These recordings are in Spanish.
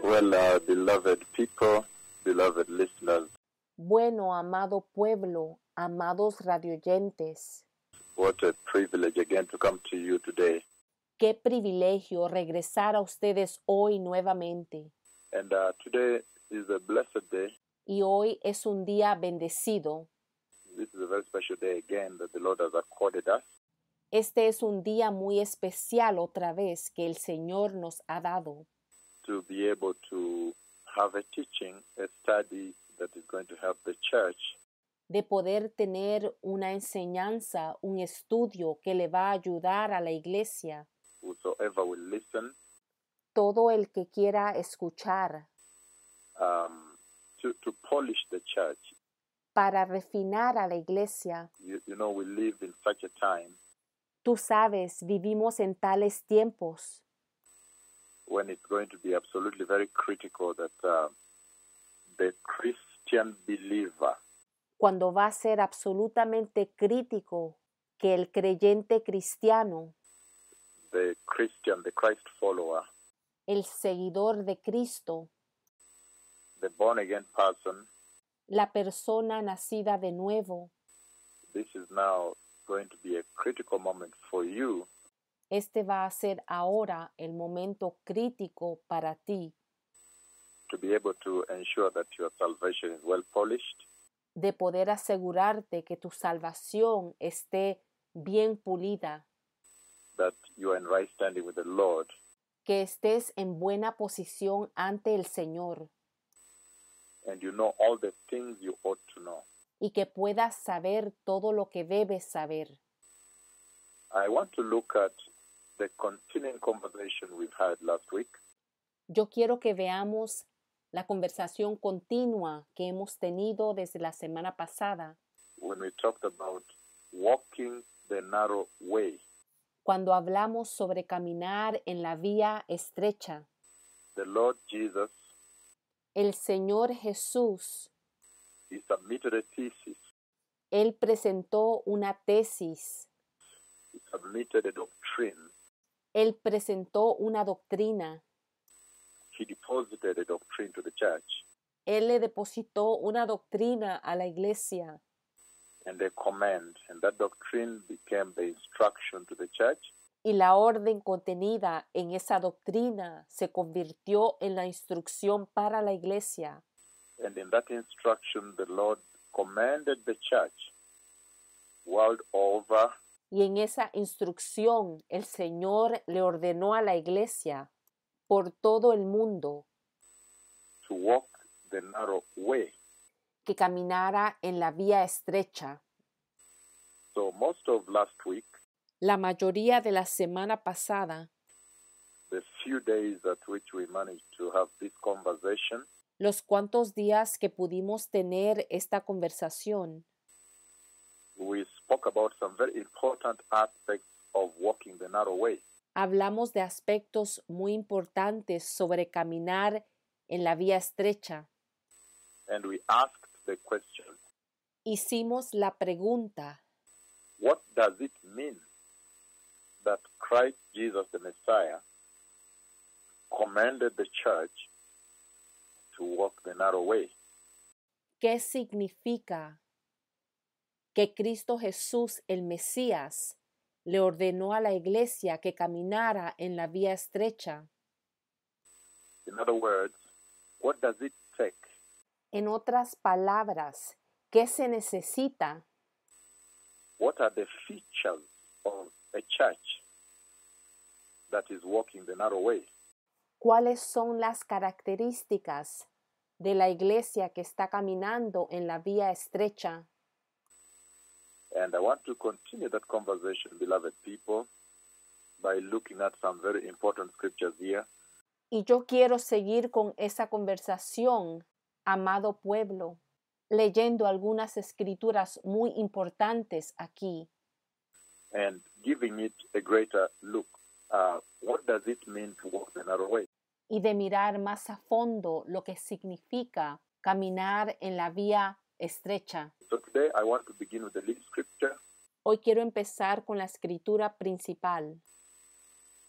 Well, beloved people, beloved listeners, Bueno, amado pueblo, amados radioyentes, what a privilege again to come to you today. qué privilegio regresar a ustedes hoy nuevamente. And today is a blessed day. Y hoy es un día bendecido. This is a very special day again that the Lord has accorded us Este es un día muy especial otra vez que el Señor nos ha dado to be able to have a teaching, a study that is going to help the church de poder tener una enseñanza, un estudio que le va a ayudar a la iglesia. whosoever will listen Todo el que quiera escuchar to polish the church. para refinar a la iglesia. You know, we live in such a time Tú sabes, vivimos en tales tiempos when it's going to be absolutely very critical that the Christian believer cuando va a ser absolutamente crítico que el creyente cristiano, the Christ follower, el seguidor de Cristo, the born-again person, la persona nacida de nuevo, this is now going to be a critical moment for you este va a ser ahora el momento crítico para ti to be able to ensure that your salvation is well polished, de poder asegurarte que tu salvación esté bien pulida, that you are in right standing with the Lord, que estés en buena posición ante el Señor and you know all the things you ought to know. y que puedas saber todo lo que debes saber. I want to look at the continuing conversation we've had last week Yo quiero que veamos la conversación continua que hemos tenido desde la semana pasada, when we talked about walking the narrow way. cuando hablamos sobre caminar en la vía estrecha. The Lord Jesus, El Señor Jesús, he submitted a thesis, Él presentó una tesis, he submitted a doctrine, Él presentó una doctrina, he deposited a doctrine to the church, Él le depositó una doctrina a la iglesia and a command, and that doctrine became the instruction to the church, y la orden contenida en esa doctrina se convirtió en la instrucción para la iglesia. and in that instruction the Lord commanded the church world over Y en esa instrucción el Señor le ordenó a la iglesia por todo el mundo to walk the narrow way. que caminara en la vía estrecha. So most of last week, La mayoría de la semana pasada, the few days at which we managed to have this conversation, los cuantos días que pudimos tener esta conversación, we spoke about some very important aspects of walking the narrow way. hablamos de aspectos muy importantes sobre caminar en la vía estrecha. And we asked the question, Hicimos la pregunta, what does it mean that Christ Jesus the Messiah commanded the church to walk the narrow way? ¿qué significa que Cristo Jesús, el Mesías, le ordenó a la iglesia que caminara en la vía estrecha? In other words, what does it take En otras palabras, ¿qué se necesita? what are the features of a church that is walking the narrow way? ¿Cuáles son las características de la iglesia que está caminando en la vía estrecha? And I want to continue that conversation, beloved people, by looking at some very important scriptures here. Y yo quiero seguir con esa conversación, amado pueblo, leyendo algunas escrituras muy importantes aquí And giving it a greater look. What does it mean to walk the narrow way? y de mirar más a fondo lo que significa caminar en la vía estrecha. So today I want to begin with the lead scripture. Hoy quiero empezar con la escritura principal.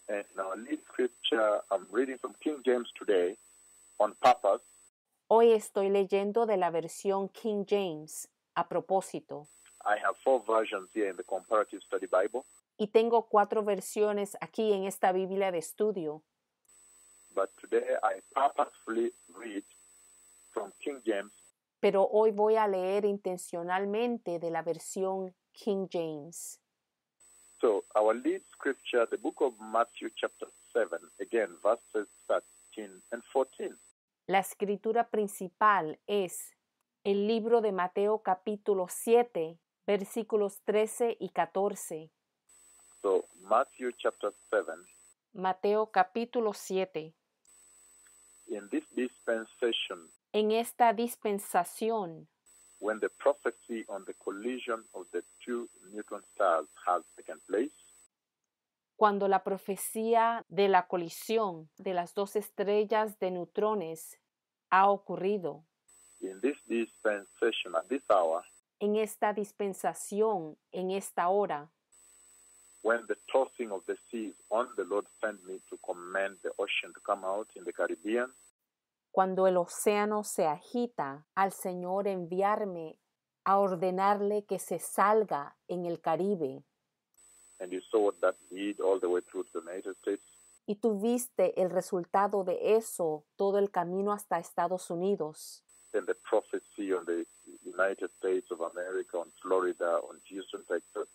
And our lead scripture, I'm reading from King James today. on purpose. Hoy estoy leyendo de la versión King James, a propósito, I have 4 versions here in the Comparative Study Bible, y tengo 4 versiones aquí en esta Biblia de estudio, but today I purposefully read from King James, pero hoy voy a leer intencionalmente de la versión King James. So our lead scripture, the book of Matthew chapter 7, again, verses 13 and 14. La escritura principal es el libro de Mateo capítulo 7, versículos 13 y 14. So Matthew chapter 7, Mateo capítulo 7. in this dispensation, En esta dispensación, when the prophecy on the collision of the 2 neutron stars has taken place, cuando la profecía de la colisión de las 2 estrellas de neutrones ha ocurrido, in this dispensation, at this hour, en esta dispensación, en esta hora, when the tossing of the seas on the Lord sent me to command the ocean to come out in the Caribbean, cuando el océano se agita, al Señor enviarme a ordenarle que se salga en el Caribe. and you saw what that did all the way through to the United States. Y tú viste el resultado de eso todo el camino hasta Estados Unidos. Then the prophecy on the United States of America, on Florida, on Houston, Texas,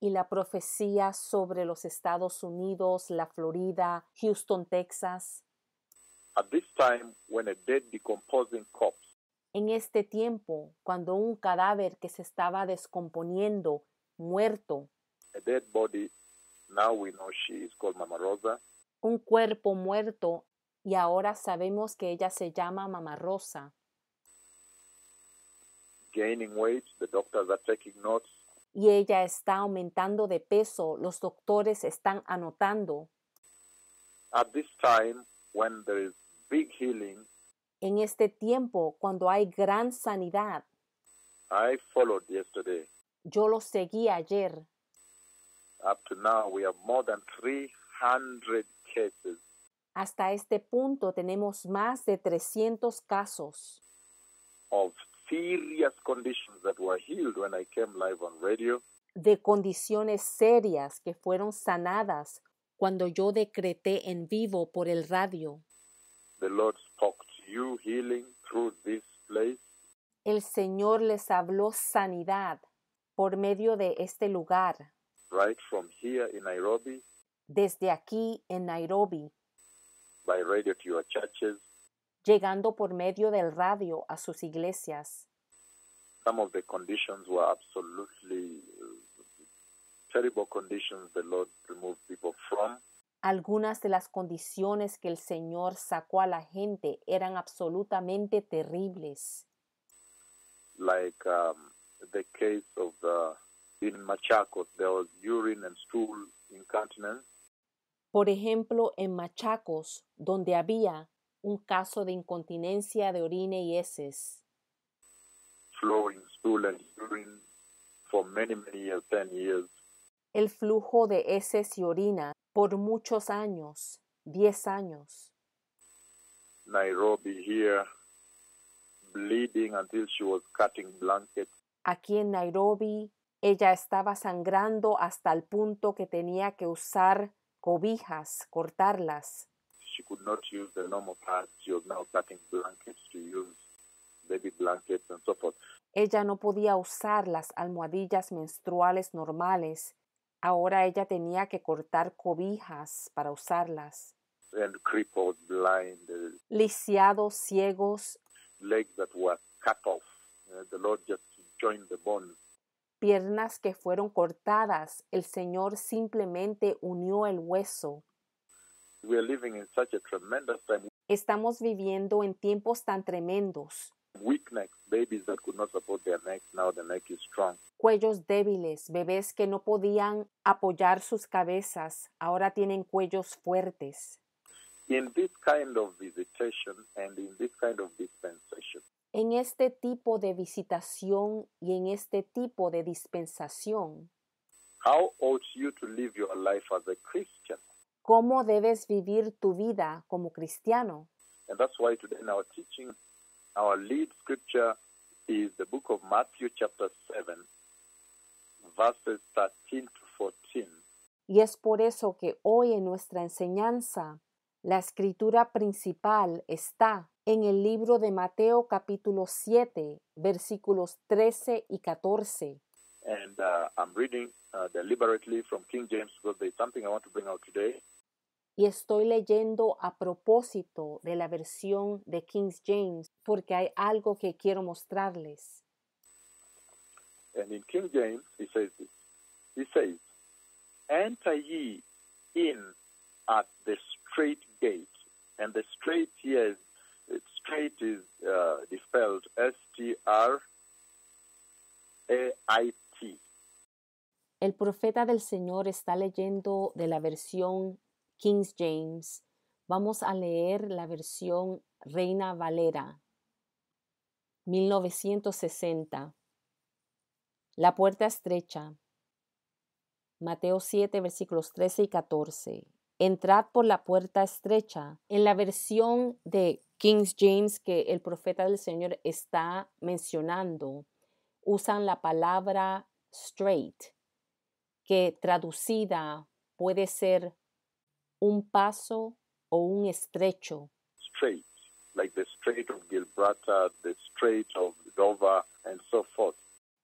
Y la profecía sobre los Estados Unidos, la Florida, Houston, Texas. at this time when a dead decomposing corpse En este tiempo, cuando un cadáver que se estaba descomponiendo, muerto, a dead body, now we know she is called Mama Rosa, un cuerpo muerto, y ahora sabemos que ella se llama Mama Rosa, gaining weight, the doctors are taking notes, y ella está aumentando de peso, los doctores están anotando. at this time when there is big healing, En este tiempo, cuando hay gran sanidad, I followed yesterday. yo lo seguí ayer. Up to now, we have more than 300 cases Hasta este punto tenemos más de 300 casos of serious conditions that were healed when I came live on radio. de condiciones serias que fueron sanadas cuando yo decreté en vivo por el radio. The Lord spoke to you healing through this place. El Señor les habló sanidad por medio de este lugar, Right from here in Nairobi, desde aquí en Nairobi, by radio to your churches. llegando por medio del radio a sus iglesias. Some of the conditions were absolutely terrible conditions the Lord removed people from. Algunas de las condiciones que el Señor sacó a la gente eran absolutamente terribles. Like the case of in Machacos, there was urine and stool incontinence. Por ejemplo, en Machacos, donde había un caso de incontinencia de orina y heces, Flowing stool and urine for many, many years, 10 years. el flujo de heces y orina por muchos años, 10 años. Nairobi here, bleeding until she was cutting blankets. Aquí en Nairobi, ella estaba sangrando hasta el punto que tenía que usar cobijas, cortarlas. She could not use the normal pads. She was now cutting blankets to use baby blankets and so forth. Ella no podía usar las almohadillas menstruales normales. Ahora ella tenía que cortar cobijas para usarlas. And crippled, blind, Lisiados, ciegos, legs that were cut off. The Lord just joined the bones. piernas que fueron cortadas. El Señor simplemente unió el hueso. We are living in such a tremendous time. Estamos viviendo en tiempos tan tremendos. Weak necks, babies that could not support their necks, now the neck is strong. Cuellos débiles, bebés que no podían apoyar sus cabezas, ahora tienen cuellos fuertes. In this kind of visitation and in this kind of dispensation, En este tipo de visitación y en este tipo de dispensación, how ought you to live your life as a Christian? ¿cómo debes vivir tu vida como cristiano? And that's why today in our teaching, our lead scripture is the book of Matthew chapter 7, verses 13 to 14. Y es por eso que hoy en nuestra enseñanza, la escritura principal está en el libro de Mateo capítulo 7, versículos 13 y 14. And I'm reading deliberately from King James because there's something I want to bring out today. Y estoy leyendo a propósito de la versión de King James porque hay algo que quiero mostrarles. And in King James, he says this. He says, "Enter ye in at the straight gate." And the straight here, straight is spelled S-T-R-A-I-T. El profeta del Señor está leyendo de la versión King James. Vamos a leer la versión Reina Valera, 1960. La puerta estrecha. Mateo 7, versículos 13 y 14. Entrad por la puerta estrecha. En la versión de King James que el profeta del Señor está mencionando, usan la palabra straight, que traducida puede ser un paso o un estrecho. Straight, like the Strait of Gibraltar, the Strait of Dover, and so forth.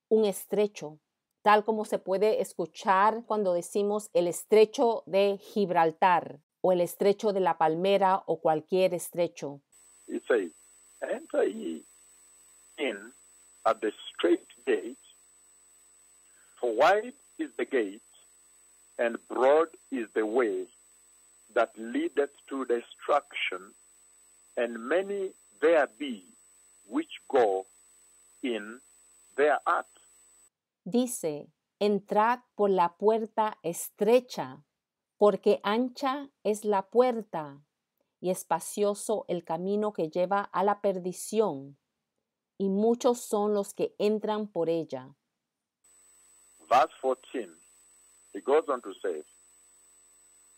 Un estrecho, tal como se puede escuchar cuando decimos el estrecho de Gibraltar o el estrecho de la Palmera o cualquier estrecho. He says, "Enter ye in at the straight gate, for wide is the gate, and broad is the way that leadeth to destruction, and many there be which go in thereat." Dice, entrad por la puerta estrecha, porque ancha es la puerta y espacioso el camino que lleva a la perdición, y muchos son los que entran por ella. Verse 14, he goes on to say,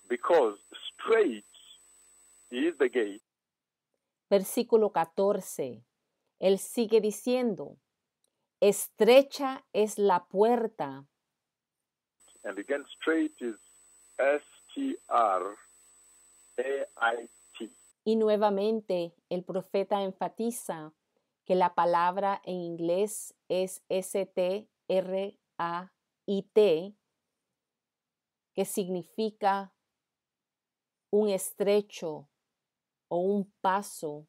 "Because straight is the gate." Versículo 14, él sigue diciendo, estrecha es la puerta. And again, straight is S-T-R-A-I-T. Y nuevamente el profeta enfatiza que la palabra en inglés es S-T-R-A-I-T, que significa un estrecho o un paso.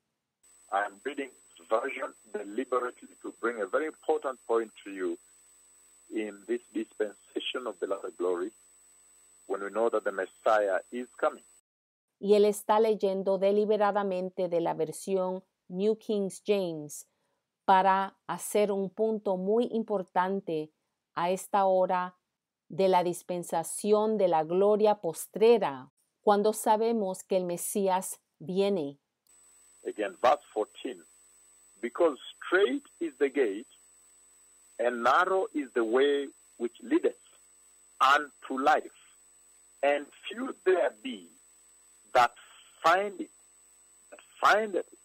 I'm reading this version deliberately to bring a very important point to you in this dispensation of beloved glory, when we know that the Messiah is coming. Y él está leyendo deliberadamente de la versión New King James para hacer un punto muy importante a esta hora de la dispensación de la gloria postrera, cuando sabemos que el Mesías viene. Again, verse 14. "Because straight is the gate, and narrow is the way which leadeth unto life, and few there be that find it, that findeth it."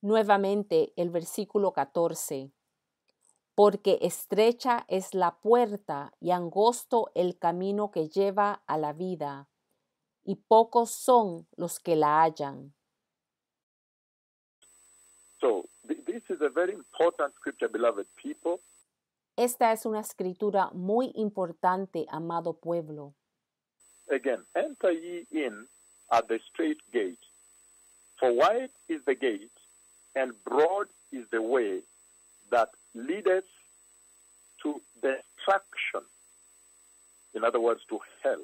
Nuevamente el versículo 14. Porque estrecha es la puerta y angosto el camino que lleva a la vida, y pocos son los que la hallan. So this is a very important scripture, beloved people. Esta es una escritura muy importante, amado pueblo. Again, "Enter ye in at the straight gate, for wide is the gate, and broad is the way that leadeth to destruction." In other words, to hell.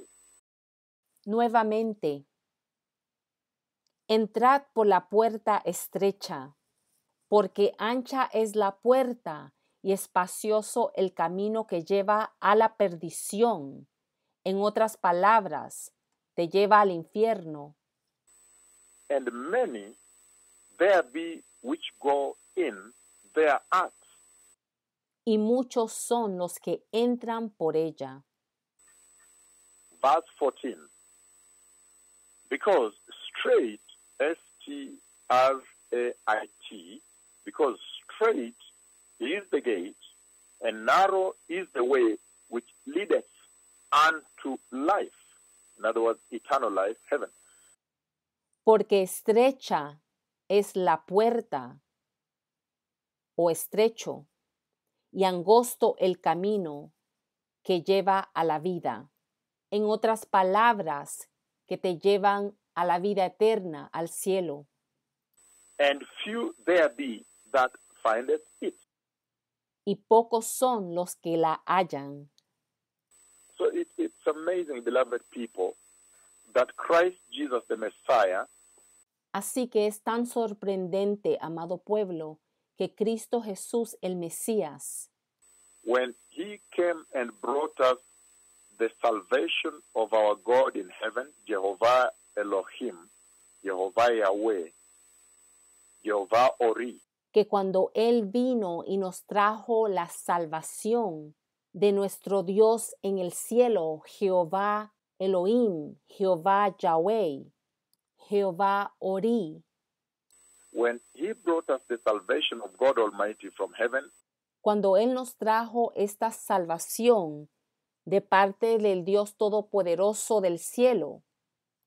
Nuevamente, entrad por la puerta estrecha, porque ancha es la puerta y espacioso el camino que lleva a la perdición. En otras palabras, te lleva al infierno. "And many there be which go in thereat." Y muchos son los que entran por ella. Verse 14. "Because straight, S-T-R-A-I-T, because straight is the gate, and narrow is the way which leadeth unto life. In other words, eternal life, heaven. Porque estrecha es la puerta o estrecho y angosto el camino que lleva a la vida. En otras palabras, que te llevan a la vida eterna, al cielo. And few there be that findeth it. Y pocos son los que la hallan. So it's amazing, beloved people, that Christ Jesus, the Messiah, Así que es tan sorprendente, amado pueblo, que Cristo Jesús, el Mesías, when he came and brought us the salvation of our God in heaven, Jehovah Elohim, Jehovah Yahweh, Jehovah Ori, que cuando Él vino y nos trajo la salvación de nuestro Dios en el cielo, Jehová Elohim, Jehová Yahweh, Jehová Ori, when he brought us the salvation of God Almighty from heaven, cuando Él nos trajo esta salvación de parte del Dios Todopoderoso del cielo.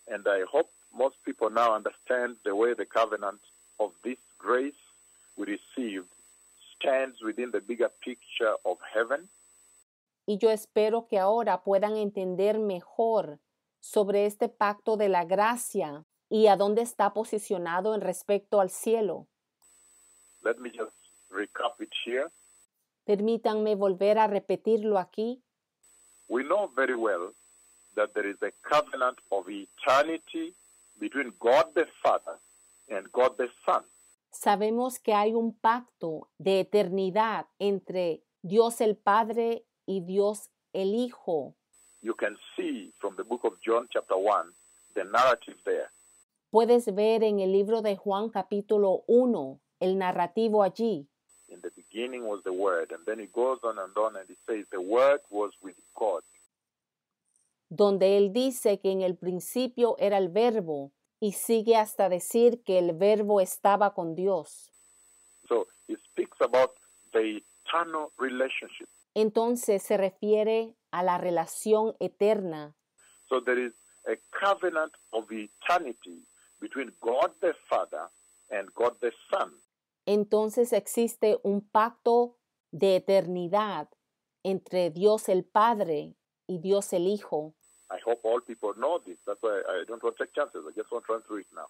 and I hope most people now understand the way the covenant of this grace we received stands within the bigger picture of heaven. Y yo espero que ahora puedan entender mejor sobre este pacto de la gracia y a dónde está posicionado en respecto al cielo. Let me just recap it here. Permítanme volver a repetirlo aquí. We know very well that there is a covenant of eternity between God the Father and God the Son. Sabemos que hay un pacto de eternidad entre Dios el Padre y Dios el Hijo. You can see from the book of John chapter 1, the narrative there. Puedes ver en el libro de Juan capítulo 1 el narrativo allí, In the beginning was the Word, and then it goes on and it says the Word was with God. donde él dice que en el principio era el Verbo y sigue hasta decir que el Verbo estaba con Dios. So it speaks about the eternal relationship. Entonces se refiere a la relación eterna. So there is a covenant of eternity between God the Father and God the Son. Entonces existe un pacto de eternidad entre Dios el Padre y Dios el Hijo. I hope all people know this. That's why I don't want to take chances. I just want to run through it now.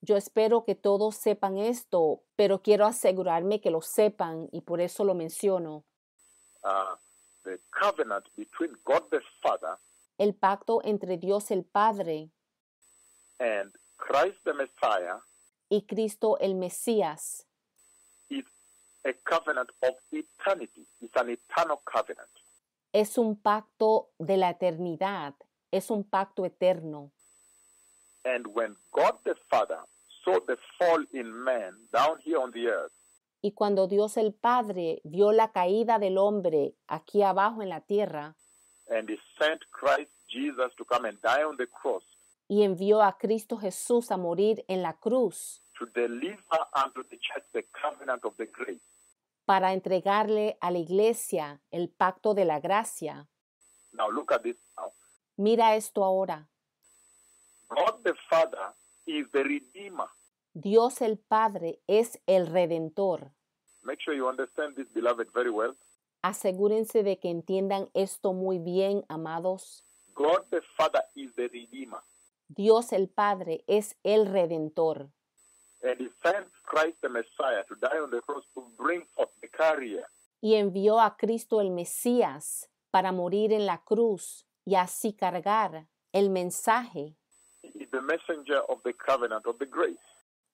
Yo espero que todos sepan esto, pero quiero asegurarme que lo sepan y por eso lo menciono. The covenant between God the Father El pacto entre Dios el Padre and Christ the Messiah y Cristo el Mesías is a covenant of eternity. It's an eternal covenant. es un pacto de la eternidad, es un pacto eterno. And when God the Father saw the fall in man down here on the earth, Y cuando Dios el Padre vio la caída del hombre aquí abajo en la tierra and he sent Christ Jesus to come and die on the cross y envió a Cristo Jesús a morir en la cruz to deliver unto the church the covenant of the grace, para entregarle a la iglesia el pacto de la gracia. now look at this now. Mira esto ahora. God the Father is the Redeemer. Dios el Padre es el Redentor. Make sure you understand this, beloved, very well. Asegúrense de que entiendan esto muy bien, amados. God the Father is the Redeemer. Dios el Padre es el Redentor. And he sent Christ the Messiah to die on the cross to bring forth the carrier, Y envió a Cristo el Mesías para morir en la cruz y así cargar el mensaje. He is the messenger of the covenant of the grace.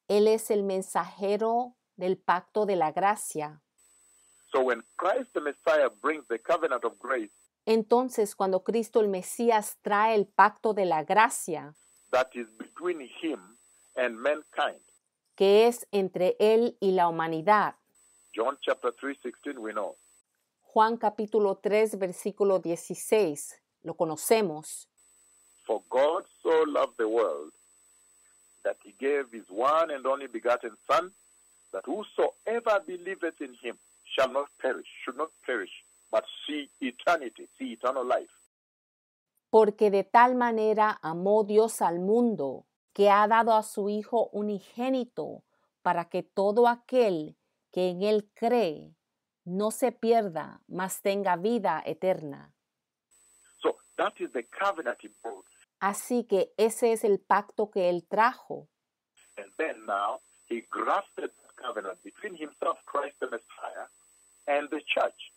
Él es el mensajero del pacto de la gracia. So when Christ the Messiah brings the covenant of grace, Entonces, cuando Cristo el Mesías trae el pacto de la gracia, that is between him and mankind. que es entre Él y la humanidad. John chapter 3:16 we know. Juan capítulo 3, versículo 16, lo conocemos. For God so loved the world that he gave his one and only begotten Son, that whosoever believeth in him shall not perish, should not perish, but see eternity, see eternal life. Porque de tal manera amó Dios al mundo, que ha dado a su Hijo unigénito, para que todo aquel que en él cree no se pierda, mas tenga vida eterna. So that is the covenant he brought. Así que ese es el pacto que él trajo. And then now he grafted that covenant between himself, Christ the Messiah, and the church.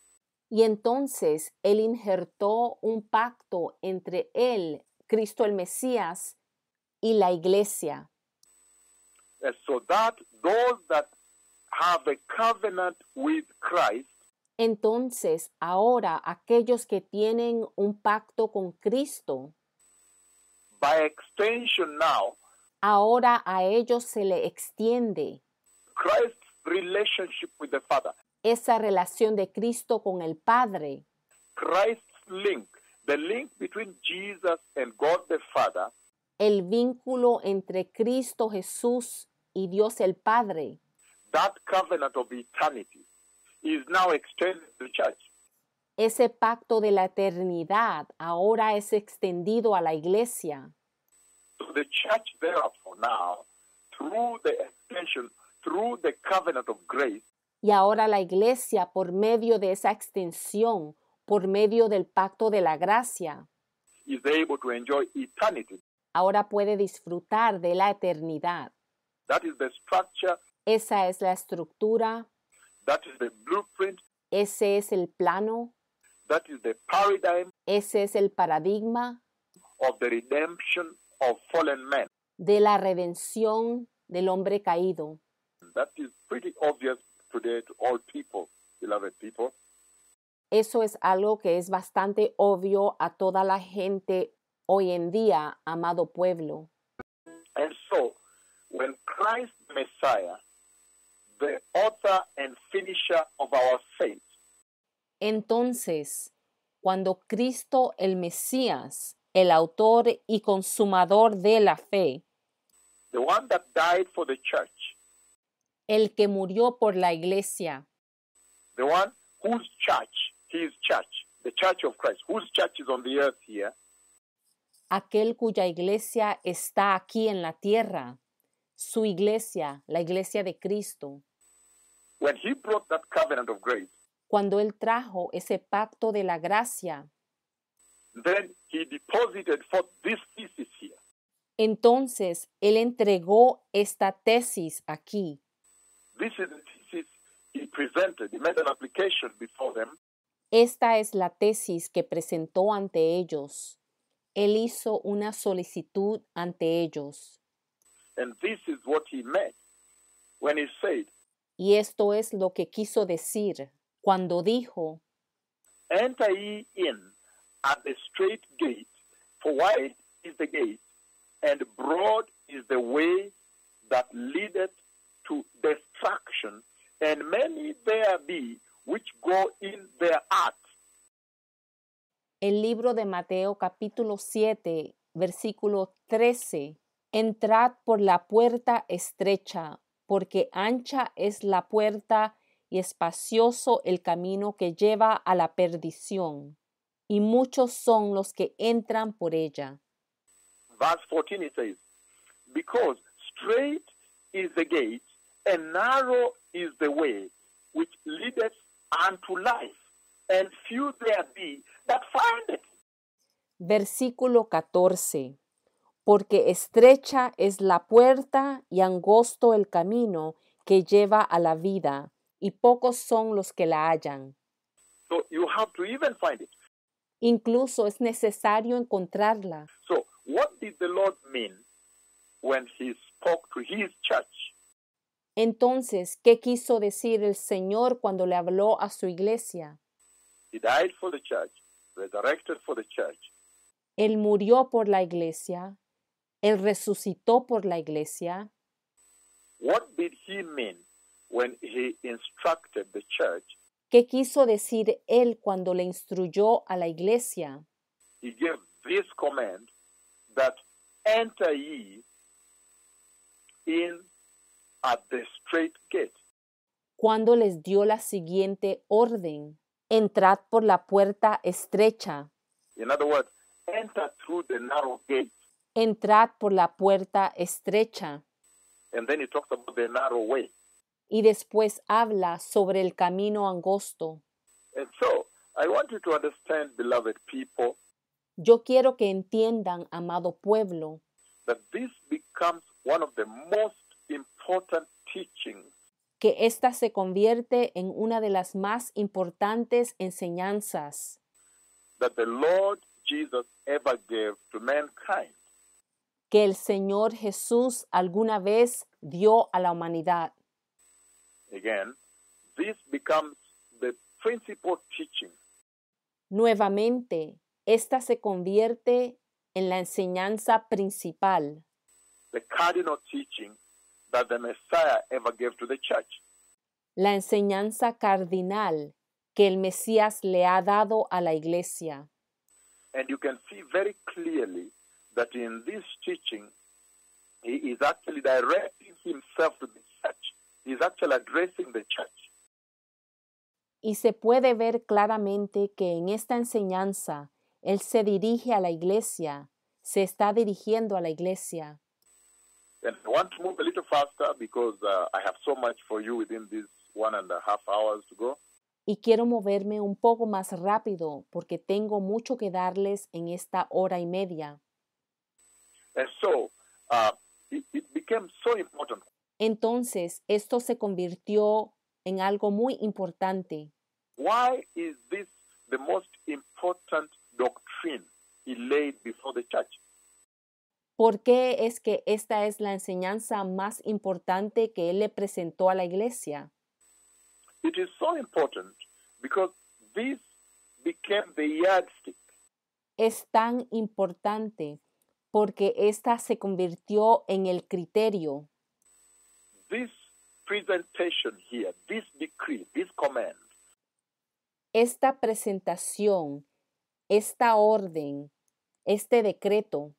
Y entonces él injertó un pacto entre él, Cristo el Mesías, y la iglesia. And so that those that have a covenant with Christ, Entonces, ahora aquellos que tienen un pacto con Cristo, by extension now, ahora a ellos se le extiende Christ's relationship with the Father, esa relación de Cristo con el Padre, Christ's link, the link between Jesus and God the Father, el vínculo entre Cristo Jesús y Dios el Padre. that covenant of eternity is now extended to the church. Ese pacto de la eternidad ahora es extendido a la iglesia. So the church, therefore, now, through the extension, through the covenant of grace, Y ahora la iglesia, por medio de esa extensión, por medio del pacto de la gracia, is able to enjoy eternity. ahora puede disfrutar de la eternidad. That is the structure, Esa es la estructura, that is the blueprint, ese es el plano, that is the paradigm ese es el paradigma of the redemption of fallen men. de la redención del hombre caído. That is pretty obvious today to all people, beloved people. Eso es algo que es bastante obvio a toda la gente hoy en día, amado pueblo. And so, when Christ the Messiah, the author and finisher of our faith, Entonces, cuando Cristo el Mesías, el autor y consumador de la fe, the one that died for the church, el que murió por la iglesia, the one whose church, his church, the church of Christ, whose church is on the earth here, aquel cuya iglesia está aquí en la tierra, su iglesia, la iglesia de Cristo, when he brought that covenant of grace, cuando él trajo ese pacto de la gracia, then he deposited for this thesis here. entonces él entregó esta tesis aquí. This is the thesis he presented. He made an application before them. Esta es la tesis que presentó ante ellos. Él hizo una solicitud ante ellos. And this is what he meant when he said, Y esto es lo que quiso decir cuando dijo, enter ye in at the straight gate, for wide is the gate, and broad is the way that leadeth to destruction, and many there be which go in thereat. el libro de Mateo capítulo 7, versículo 13, entrad por la puerta estrecha, porque ancha es la puerta y espacioso el camino que lleva a la perdición, y muchos son los que entran por ella. Verse 14 it says, because straight is the gate, and narrow is the way which leadeth unto life, and few there be that find it. Versículo 14. Porque estrecha es la puerta y angosto el camino que lleva a la vida, y pocos son los que la hallan. So you have to even find it. Incluso es necesario encontrarla. So what did the Lord mean when he spoke to his church? Entonces, ¿qué quiso decir el Señor cuando le habló a su iglesia? He died for the church, resurrected for the church. Él murió por la iglesia, Él resucitó por la iglesia. What did he mean when he instructed the church? ¿Qué quiso decir Él cuando le instruyó a la iglesia? He gave this command that enter ye in at the straight gate. Cuando les dio la siguiente orden: entrad por la puerta estrecha. In other words, enter through the narrow gate. Entrad por la puerta estrecha. And then he talks about the narrow way. Y después habla sobre el camino angosto. And so, I want you to understand, beloved people, Yo quiero que entiendan, amado pueblo, that this becomes one of the most important teachings que esta se convierte en una de las más importantes enseñanzas that the Lord Jesus ever gave to mankind. que el Señor Jesús alguna vez dio a la humanidad. Again, this becomes the principal teaching Nuevamente, esta se convierte en la enseñanza principal, the cardinal teaching that the Messiah ever gave to the church. la enseñanza cardinal que el Mesías le ha dado a la iglesia. And you can see very clearly that in this teaching, he is actually directing himself to the church. He is actually addressing the church. Y se puede ver claramente que en esta enseñanza Él se dirige a la iglesia, se está dirigiendo a la iglesia. And I want to move a little faster because I have so much for you within these 1.5 hours to go. Y quiero moverme un poco más rápido porque tengo mucho que darles en esta hora y media. And so, it became so important. Entonces, esto se convirtió en algo muy importante. Why is this the most important doctrine he laid before the church? ¿Por qué es que esta es la enseñanza más importante que Él le presentó a la iglesia? It is so important because this became the yardstick. Es tan importante porque esta se convirtió en el criterio. This presentation here, this decree, this command, Esta presentación, esta orden, este decreto,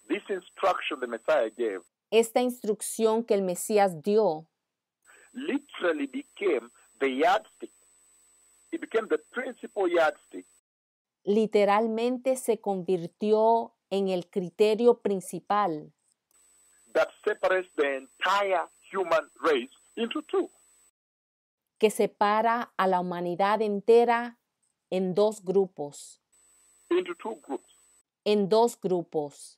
this instruction the Messiah gave, esta instrucción que el Mesías dio, literally became the yardstick. It became the principal yardstick literalmente se convirtió en el criterio principal that separates the entire human race into two. que separa a la humanidad entera en dos grupos, Into two groups en dos grupos,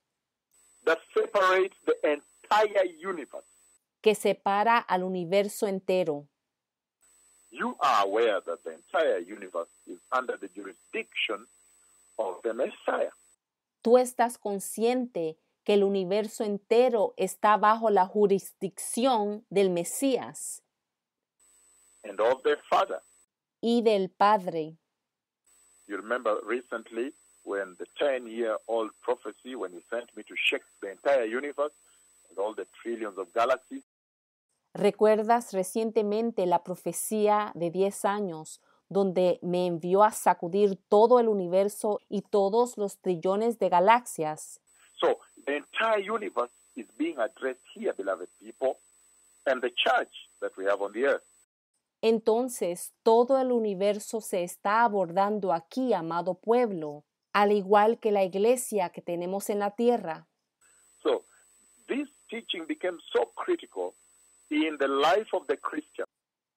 that separates the entire universe. que separa al universo entero. You are aware that the entire universe is under the jurisdiction of the Messiah. Tú estás consciente que el universo entero está bajo la jurisdicción del Mesías And of the Father. y del Padre. You remember recently when the 10-year-old prophecy, when he sent me to shake the entire universe and all the trillions of galaxies, ¿Recuerdas recientemente la profecía de 10 años donde me envió a sacudir todo el universo y todos los trillones de galaxias? so the entire universe is being addressed here, beloved people, and the church that we have on the earth. Entonces, todo el universo se está abordando aquí, amado pueblo, al igual que la iglesia que tenemos en la tierra. So this teaching became so critical in the life of the Christian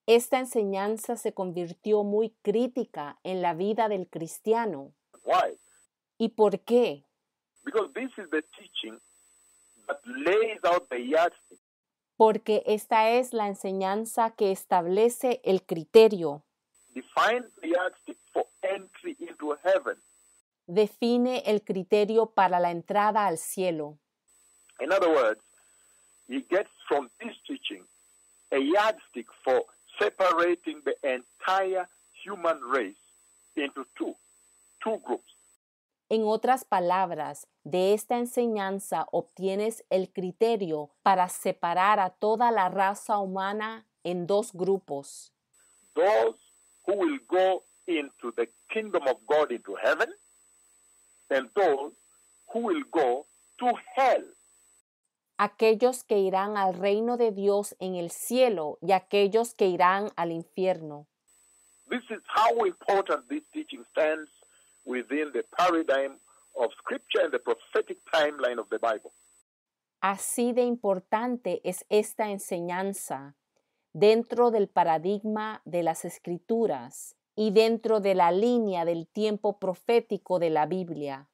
Esta enseñanza se convirtió muy crítica en la vida del cristiano. Why? ¿Y por qué? Because this is the teaching that lays out the yardstick Porque esta es la enseñanza que establece el criterio, defines the yardstick for entry into heaven. define el criterio para la entrada al cielo. In other words, he gets from this teaching a yardstick for separating the entire human race into two groups. En otras palabras, de esta enseñanza obtienes el criterio para separar a toda la raza humana en dos grupos. Those who will go into the kingdom of God, into heaven, and those who will go to hell. aquellos que irán al reino de Dios en el cielo y aquellos que irán al infierno. This is how important this teaching stands within the paradigm of Scripture and the prophetic timeline of the Bible. Así de importante es esta enseñanza dentro del paradigma de las Escrituras y dentro de la línea del tiempo profético de la Biblia.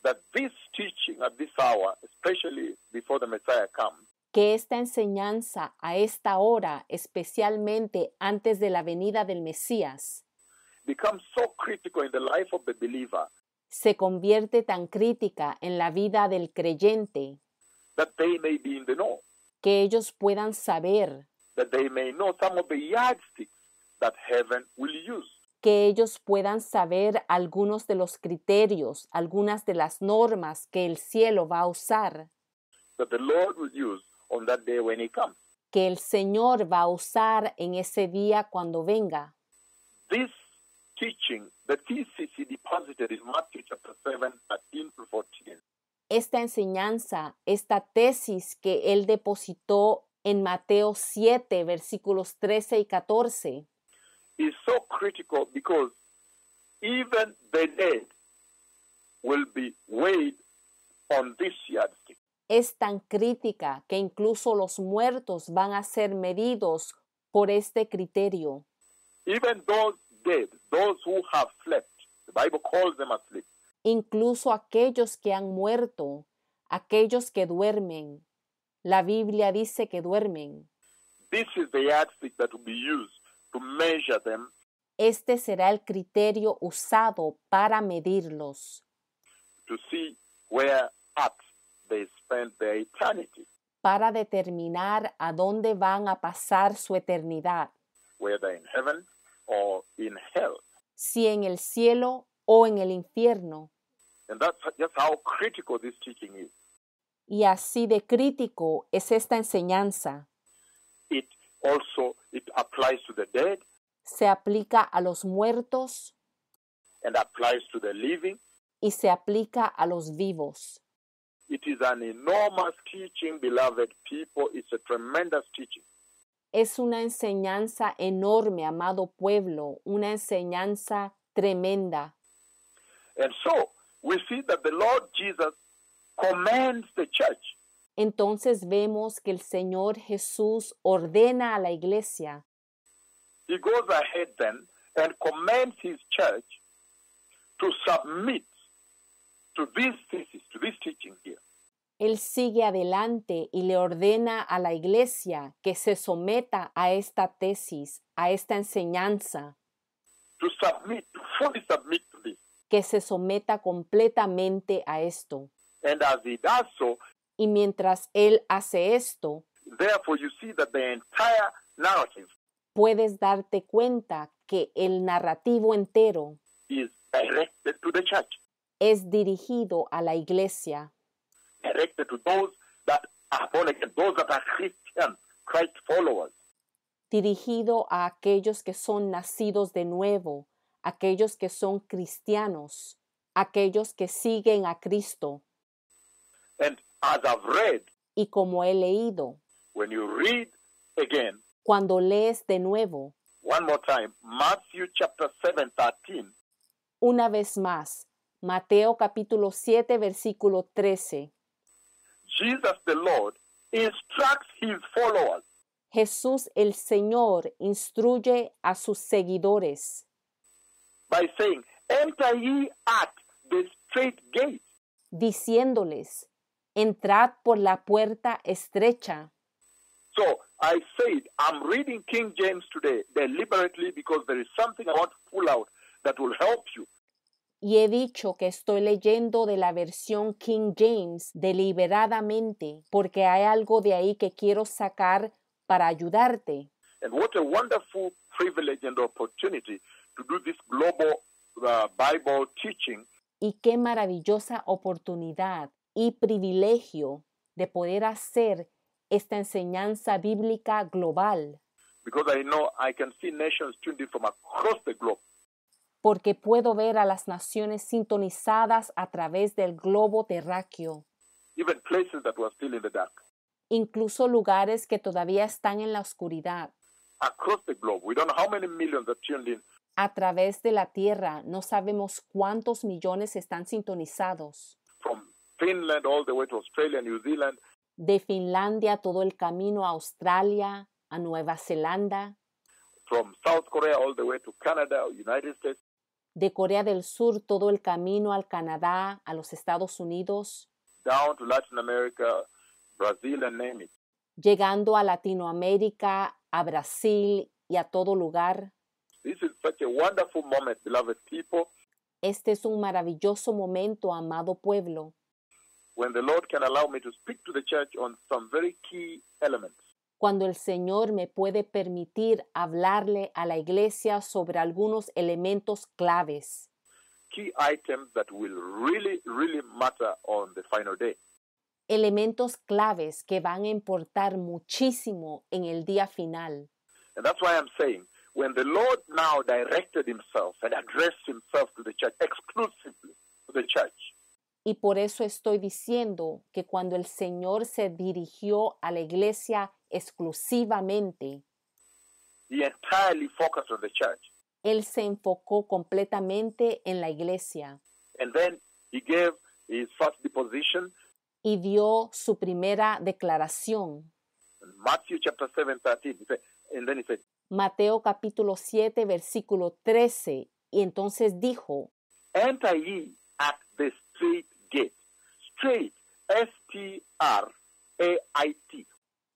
That this teaching at this hour, especially before the Messiah comes, Que esta enseñanza a esta hora, especialmente antes de la venida del Mesías, becomes so critical in the life of the believer se convierte tan crítica en la vida del creyente that they may be in the know, que ellos puedan saber, that they may know some of the yardsticks that heaven will use. que ellos puedan saber algunos de los criterios, algunas de las normas que el cielo va a usar, That the Lord will use on that day when He comes. que el Señor va a usar en ese día cuando venga. This teaching, the thesis He deposited in Matthew chapter 7, 13 to 14, Esta enseñanza, esta tesis que él depositó en Mateo 7, versículos 13 y 14, is so critical because even the dead will be weighed on this yardstick. es tan crítica que incluso los muertos van a ser medidos por este criterio. Even those dead, those who have slept, the Bible calls them asleep. Incluso aquellos que han muerto, aquellos que duermen. La Biblia dice que duermen. This is the yardstick that will be used to measure them, Este será el criterio usado para medirlos, to see where at they spend their eternity, para determinar a dónde van a pasar su eternidad, whether in heaven or in hell. si en el cielo o en el infierno. And that's just how critical this teaching is. Y así de crítico es esta enseñanza. It applies to the dead Se aplica a los muertos and applies to the living. y se aplica a los vivos. It is an enormous teaching, beloved people. It's a tremendous teaching. Es una enseñanza enorme, amado pueblo, una enseñanza tremenda. And so we see that the Lord Jesus commands the church Entonces vemos que el Señor Jesús ordena a la iglesia. He goes ahead then and commands His church to submit to this thesis, to this teaching here. Él sigue adelante y le ordena a la iglesia que se someta a esta tesis, a esta enseñanza, To submit, to fully submit to this. que se someta completamente a esto. And as He does so, Y mientras Él hace esto, therefore you see that the entire narrative puedes darte cuenta que el narrativo entero is directed to the church, es dirigido a la iglesia, directed to those that are born again, those that are Christian, Christ followers. dirigido a aquellos que son nacidos de nuevo, aquellos que son cristianos, aquellos que siguen a Cristo. And as I've read, Y como he leído, when you read again, cuando lees de nuevo, one more time, Matthew chapter 7, 13, una vez más, Mateo capítulo 7, versículo 13, Jesus the Lord instructs His followers Jesús el Señor instruye a sus seguidores by saying, enter ye at the straight gate. diciéndoles, entrad por la puerta estrecha. So I said, I'm reading King James today deliberately because there is something I want to pull out that will help you. Y he dicho que estoy leyendo de la versión King James deliberadamente porque hay algo de ahí que quiero sacar para ayudarte. And what a wonderful privilege and opportunity to do this global Bible teaching Y qué maravillosa oportunidad y privilegio de poder hacer esta enseñanza bíblica global, because I know I can see nations tuned in from across the globe. porque puedo ver a las naciones sintonizadas a través del globo terráqueo, Even places that were still in the dark. incluso lugares que todavía están en la oscuridad. Across the globe, we don't know how many millions are tuned in. A través de la tierra, no sabemos cuántos millones están sintonizados. From Finland all the way to Australia, New Zealand, De Finlandia todo el camino a Australia, a Nueva Zelanda. from South Korea all the way to Canada, United States, De Corea del Sur todo el camino al Canadá, a los Estados Unidos. down to Latin America, Brazil, and name it. Llegando a Latinoamérica, a Brasil y a todo lugar. This is such a wonderful moment, beloved people, Este es un maravilloso momento, amado pueblo, when the Lord can allow me to speak to the church on some very key elements. cuando el Señor me puede permitir hablarle a la iglesia sobre algunos elementos claves, Key items that will really, really matter on the final day. elementos claves que van a importar muchísimo en el día final. And that's why I'm saying, when the Lord now directed himself and addressed himself to the church, exclusively to the church, Y por eso estoy diciendo que cuando el Señor se dirigió a la iglesia exclusivamente, he entirely focused on the church. Él se enfocó completamente en la iglesia And then he gave his first deposition y dio su primera declaración. in Matthew chapter 7:13. And then he said, Mateo capítulo 7, versículo 13. Y entonces dijo, enter ye at the straight gate. Straight, S-T-R-A-I-T.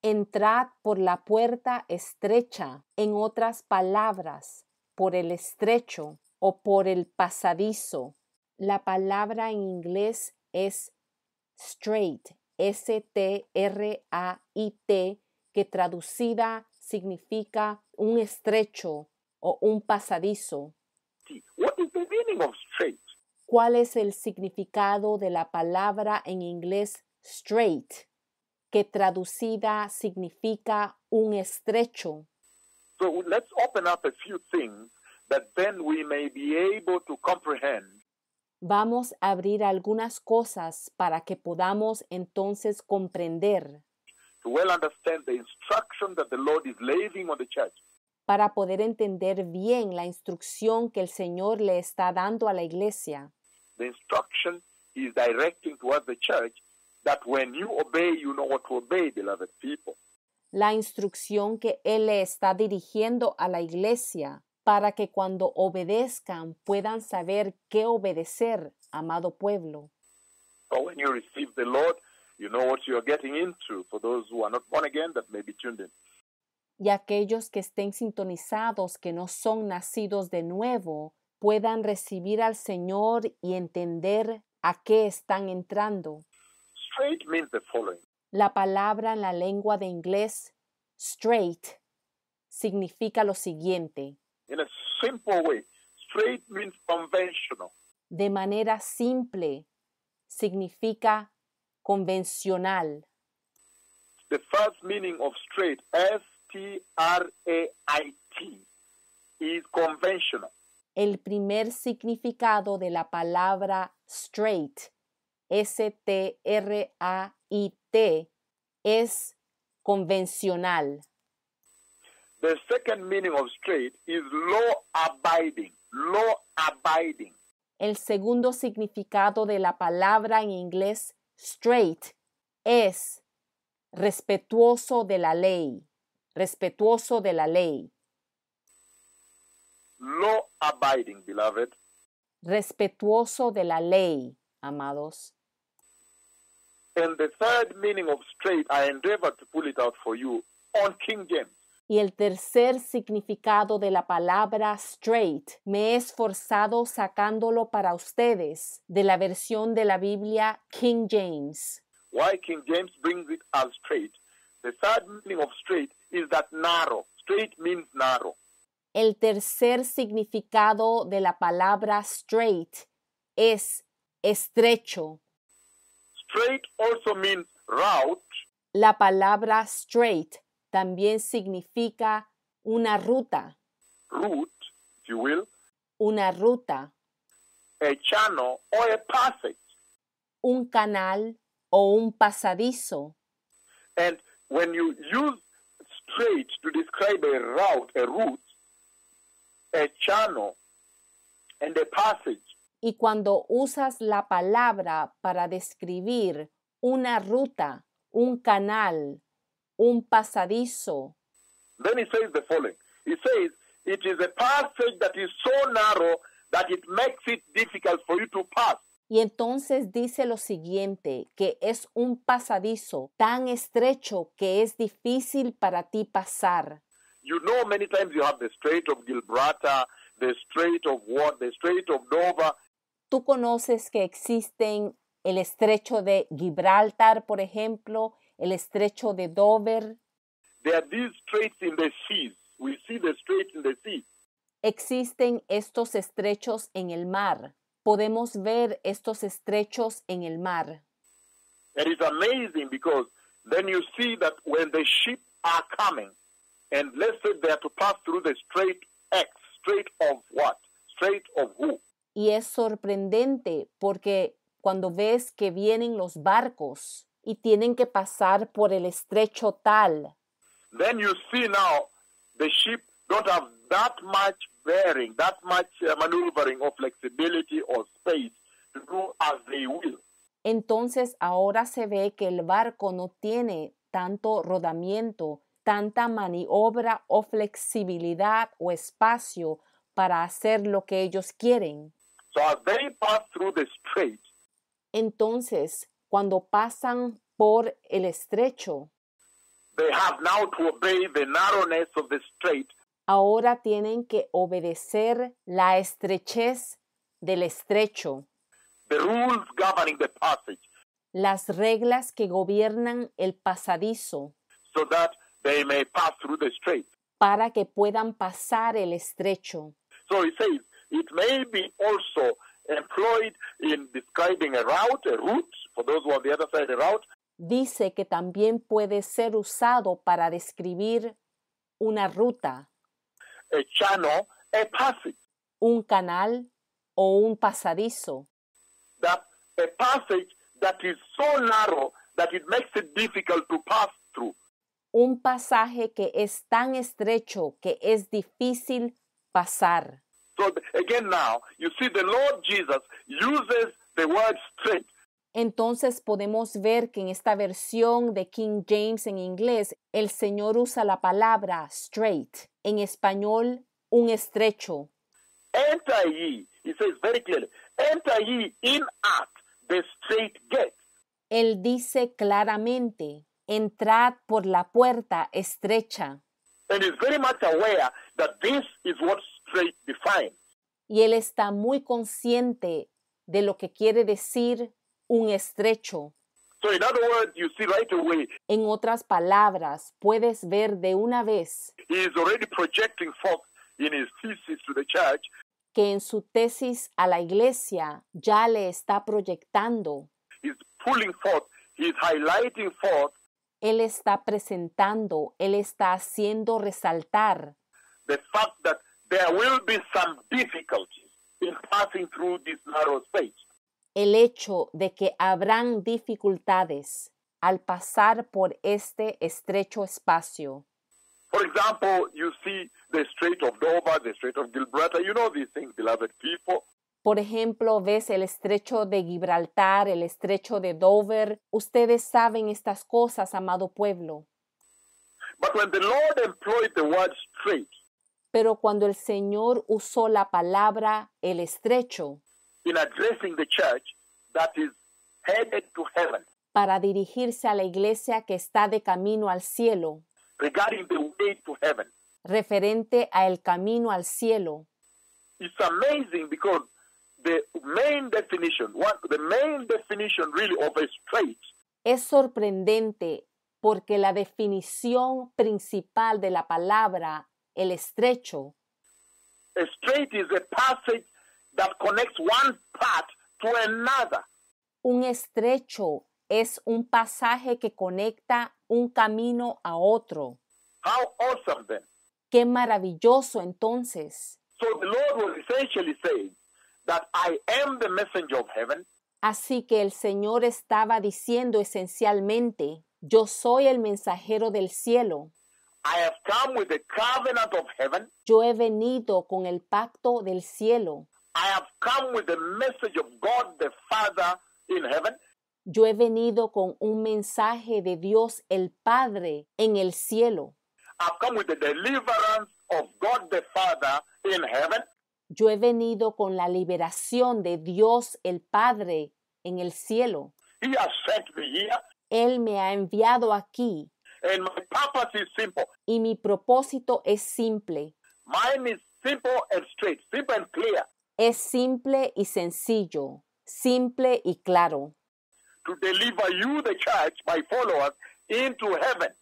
entrad por la puerta estrecha, en otras palabras, por el estrecho o por el pasadizo. La palabra en inglés es straight, S-T-R-A-I-T, que traducida significa un estrecho o un pasadizo. What is the meaning of straight? ¿Cuál es el significado de la palabra en inglés straight, que traducida significa un estrecho? So let's open up a few things that then we may be able to comprehend Vamos a abrir algunas cosas para que podamos entonces comprender, to well understand the instruction that the Lord is laying on the church. para poder entender bien la instrucción que el Señor le está dando a la iglesia. The instruction he is directing towards the church that when you obey, you know what to obey, beloved people. La instrucción que Él le está dirigiendo a la iglesia para que cuando obedezcan puedan saber qué obedecer, amado pueblo. So when you receive the Lord, you know what you're getting into. For those who are not born again, that may be tuned in. Y aquellos que estén sintonizados, que no son nacidos de nuevo, puedan recibir al Señor y entender a qué están entrando. Straight means the following. La palabra en la lengua de inglés, straight, significa lo siguiente. In a simple way, straight means conventional. De manera simple, significa convencional. The first meaning of straight, S-T-R-A-I-T, is conventional. El primer significado de la palabra straight, S-T-R-A-I-T, es convencional. The second meaning of straight is law abiding. Law abiding. El segundo significado de la palabra en inglés straight es respetuoso de la ley. Respetuoso de la ley. Law abiding, beloved. Respetuoso de la ley, amados. And the third meaning of straight, I endeavor to pull it out for you on King James. Y el tercer significado de la palabra straight me he esforzado sacándolo para ustedes de la versión de la Biblia King James. Why King James brings it as straight? The third meaning of straight is that narrow. Straight means narrow. El tercer significado de la palabra straight es estrecho. Straight also means route. La palabra straight también significa una ruta, Route, if you will, una ruta, a channel or a passage. un canal o un pasadizo. And when you use straight to describe a route, a channel, and a passage, Y cuando usas la palabra para describir una ruta, un canal, un pasadizo, then he says the following. He says, it is a passage that is so narrow that it makes it difficult for you to pass. y entonces dice lo siguiente, que es un pasadizo tan estrecho que es difícil para ti pasar. You know, many times you have the Strait of Gibraltar, the Strait of the Strait of Dover. Tú conoces que existen el estrecho de Gibraltar, por ejemplo, el estrecho de Dover. There are these straits in the seas. We see the straits in the sea. Existen estos estrechos en el mar. Podemos ver estos estrechos en el mar. And it's amazing because then you see that when the ships are coming, and let's say they are to pass through the Strait X, Strait of what? Strait of who? Y es sorprendente porque cuando ves que vienen los barcos y tienen que pasar por el estrecho tal, then you see now the ship don't have that much bearing, that much maneuvering or flexibility or space to do as they will. entonces ahora se ve que el barco no tiene tanto rodamiento, tanta maniobra o flexibilidad o espacio para hacer lo que ellos quieren. So as they pass through the strait, Entonces, cuando pasan por el estrecho, they have now to obey the narrowness of the strait. ahora tienen que obedecer la estrechez del estrecho, The rules governing the passage, las reglas que gobiernan el pasadizo, so that they may pass through the strait. para que puedan pasar el estrecho. So he says it may be also employed in describing a route, for those who are on the other side, a route, Dice que también puede ser usado para describir una ruta, a channel, a passage. un canal o un pasadizo. That a passage that is so narrow that it makes it difficult to pass through. Un pasaje que es tan estrecho que es difícil pasar. So again now, you see the Lord Jesus uses the word straight. Entonces podemos ver que en esta versión de King James en inglés, el Señor usa la palabra straight, en español, un estrecho. Enter ye, he says very clearly, enter ye in at the straight gate. Él dice claramente, entrad por la puerta estrecha. And is very much aware that this is what straight defines. Y él está muy consciente de lo que quiere decir un estrecho. So in other words, you see right away, En otras palabras, puedes ver de una vez he is already projecting forth in his thesis to the church que en su tesis a la iglesia ya le está proyectando. is pulling forth, he's highlighting forth Él está presentando, él está haciendo resaltar the fact that there will be some difficulties in passing through this narrow space. el hecho de que habrán dificultades al pasar por este estrecho espacio. For example, you see the Strait of Dover, the Strait of Gibraltar. You know these things, beloved people. Por ejemplo, ves el estrecho de Gibraltar, el estrecho de Dover. Ustedes saben estas cosas, amado pueblo. But when the Lord employed the word strait Pero cuando el Señor usó la palabra el estrecho in addressing the church that is headed to heaven, para dirigirse a la iglesia que está de camino al cielo, regarding the way to heaven, referente a el camino al cielo, it's amazing because the main definition really of a strait es sorprendente porque la definición principal de la palabra el estrecho a strait is a passage that connects one part to another. un estrecho es un pasaje que conecta un camino a otro. How awesome then. ¡Qué maravilloso entonces! So the Lord was essentially saying that I am the messenger of heaven. Así que el Señor estaba diciendo esencialmente, Yo soy el mensajero del cielo. I have come with the covenant of heaven. Yo he venido con el pacto del cielo. I have come with the message of God the Father in heaven. Yo he venido con un mensaje de Dios el Padre en el cielo. I've come with the deliverance of God the Father in heaven. Yo he venido con la liberación de Dios el Padre en el cielo. He has sent me here, Él me ha enviado aquí and my purpose is simple. y mi propósito es simple. Mine is simple and straight, simple and clear. Es simple y sencillo, simple y claro, To deliver you, the church, my followers, into heaven.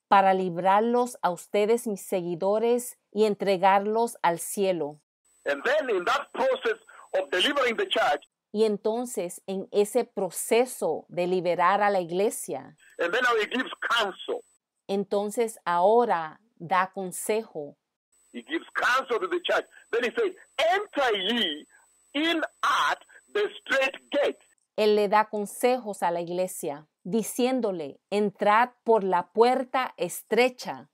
para librarlos a ustedes, mis seguidores, y entregarlos al cielo. And then in that process of delivering the church, Y entonces, en ese proceso de liberar a la iglesia, and then now he gives counsel. entonces ahora da consejo. He gives counsel to the church. Then he says, enter ye in at the straight gate. Él le da consejos a la iglesia, diciéndole, entrad por la puerta estrecha.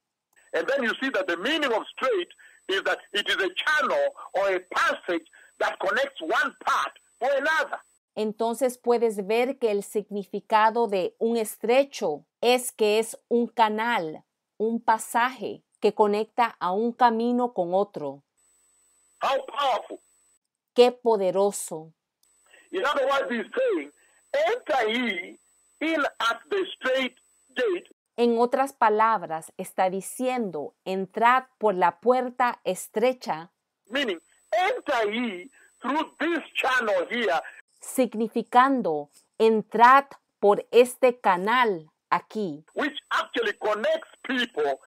And then you see that the meaning of straight is that it is a channel or a passage that connects one part to another. Entonces puedes ver que el significado de un estrecho es que es un canal, un pasaje que conecta a un camino con otro. How powerful. ¡Qué poderoso! In other words, he's saying, enter ye in at the straight gate. En otras palabras, está diciendo, entrad por la puerta estrecha, Meaning, enter ye through this channel here, significando, entrad por este canal aquí, which actually connects people,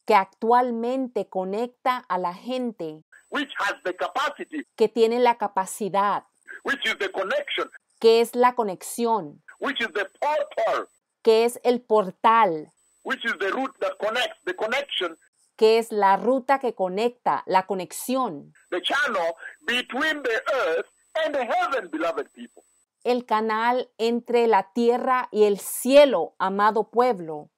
que actualmente conecta a la gente, which has the capacity, que tiene la capacidad, which is the connection, que es la conexión, which is the portal, que es el portal, which is the route that connects, the connection, que es la ruta que conecta, la conexión, the channel between the earth and the heaven, beloved people. el canal entre la tierra y el cielo, amado pueblo.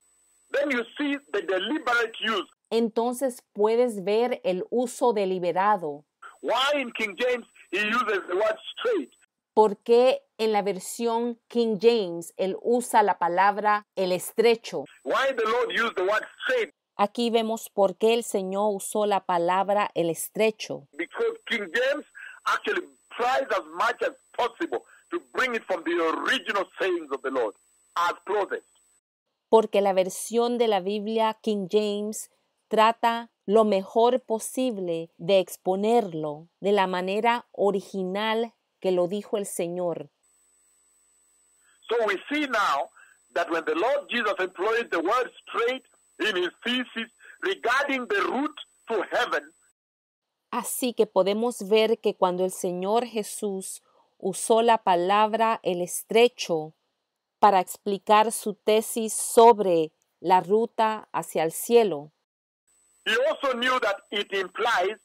Then you see the deliberate use. Entonces puedes ver el uso deliberado. Why in King James he uses the word straight? ¿Por qué en la versión King James él usa la palabra el estrecho? Why the Lord used the word straight? Aquí vemos por qué el Señor usó la palabra el estrecho. Because King James actually tries as much as possible to bring it from the original sayings of the Lord as closest. Porque la versión de la Biblia King James trata lo mejor posible de exponerlo de la manera original que lo dijo el Señor. So we see now that when the Lord Jesus employed the word straight in his thesis regarding the route to heaven, Así que podemos ver que cuando el Señor Jesús usó la palabra el estrecho para explicar su tesis sobre la ruta hacia el cielo, he also knew that it implies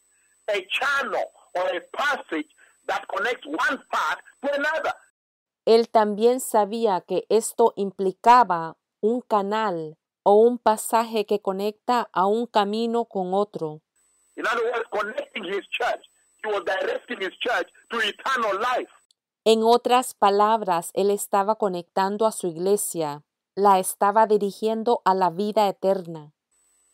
a channel or a passage that connects one part to another. él también sabía que esto implicaba un canal o un pasaje que conecta a un camino con otro. In other words, connecting his church. He was directing his church to eternal life. En otras palabras, él estaba conectando a su iglesia, la estaba dirigiendo a la vida eterna.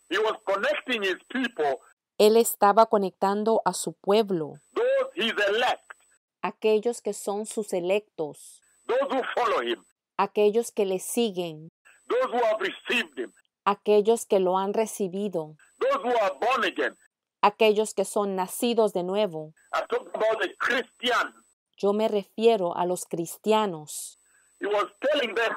He was connecting his people, Él estaba conectando a su pueblo, those his elect, aquellos que son sus electos, those who follow him, aquellos que le siguen, those who have received him, aquellos que lo han recibido, those who are born again. aquellos que son nacidos de nuevo. I'm talking about the Christian. Yo me refiero a los cristianos. He was telling them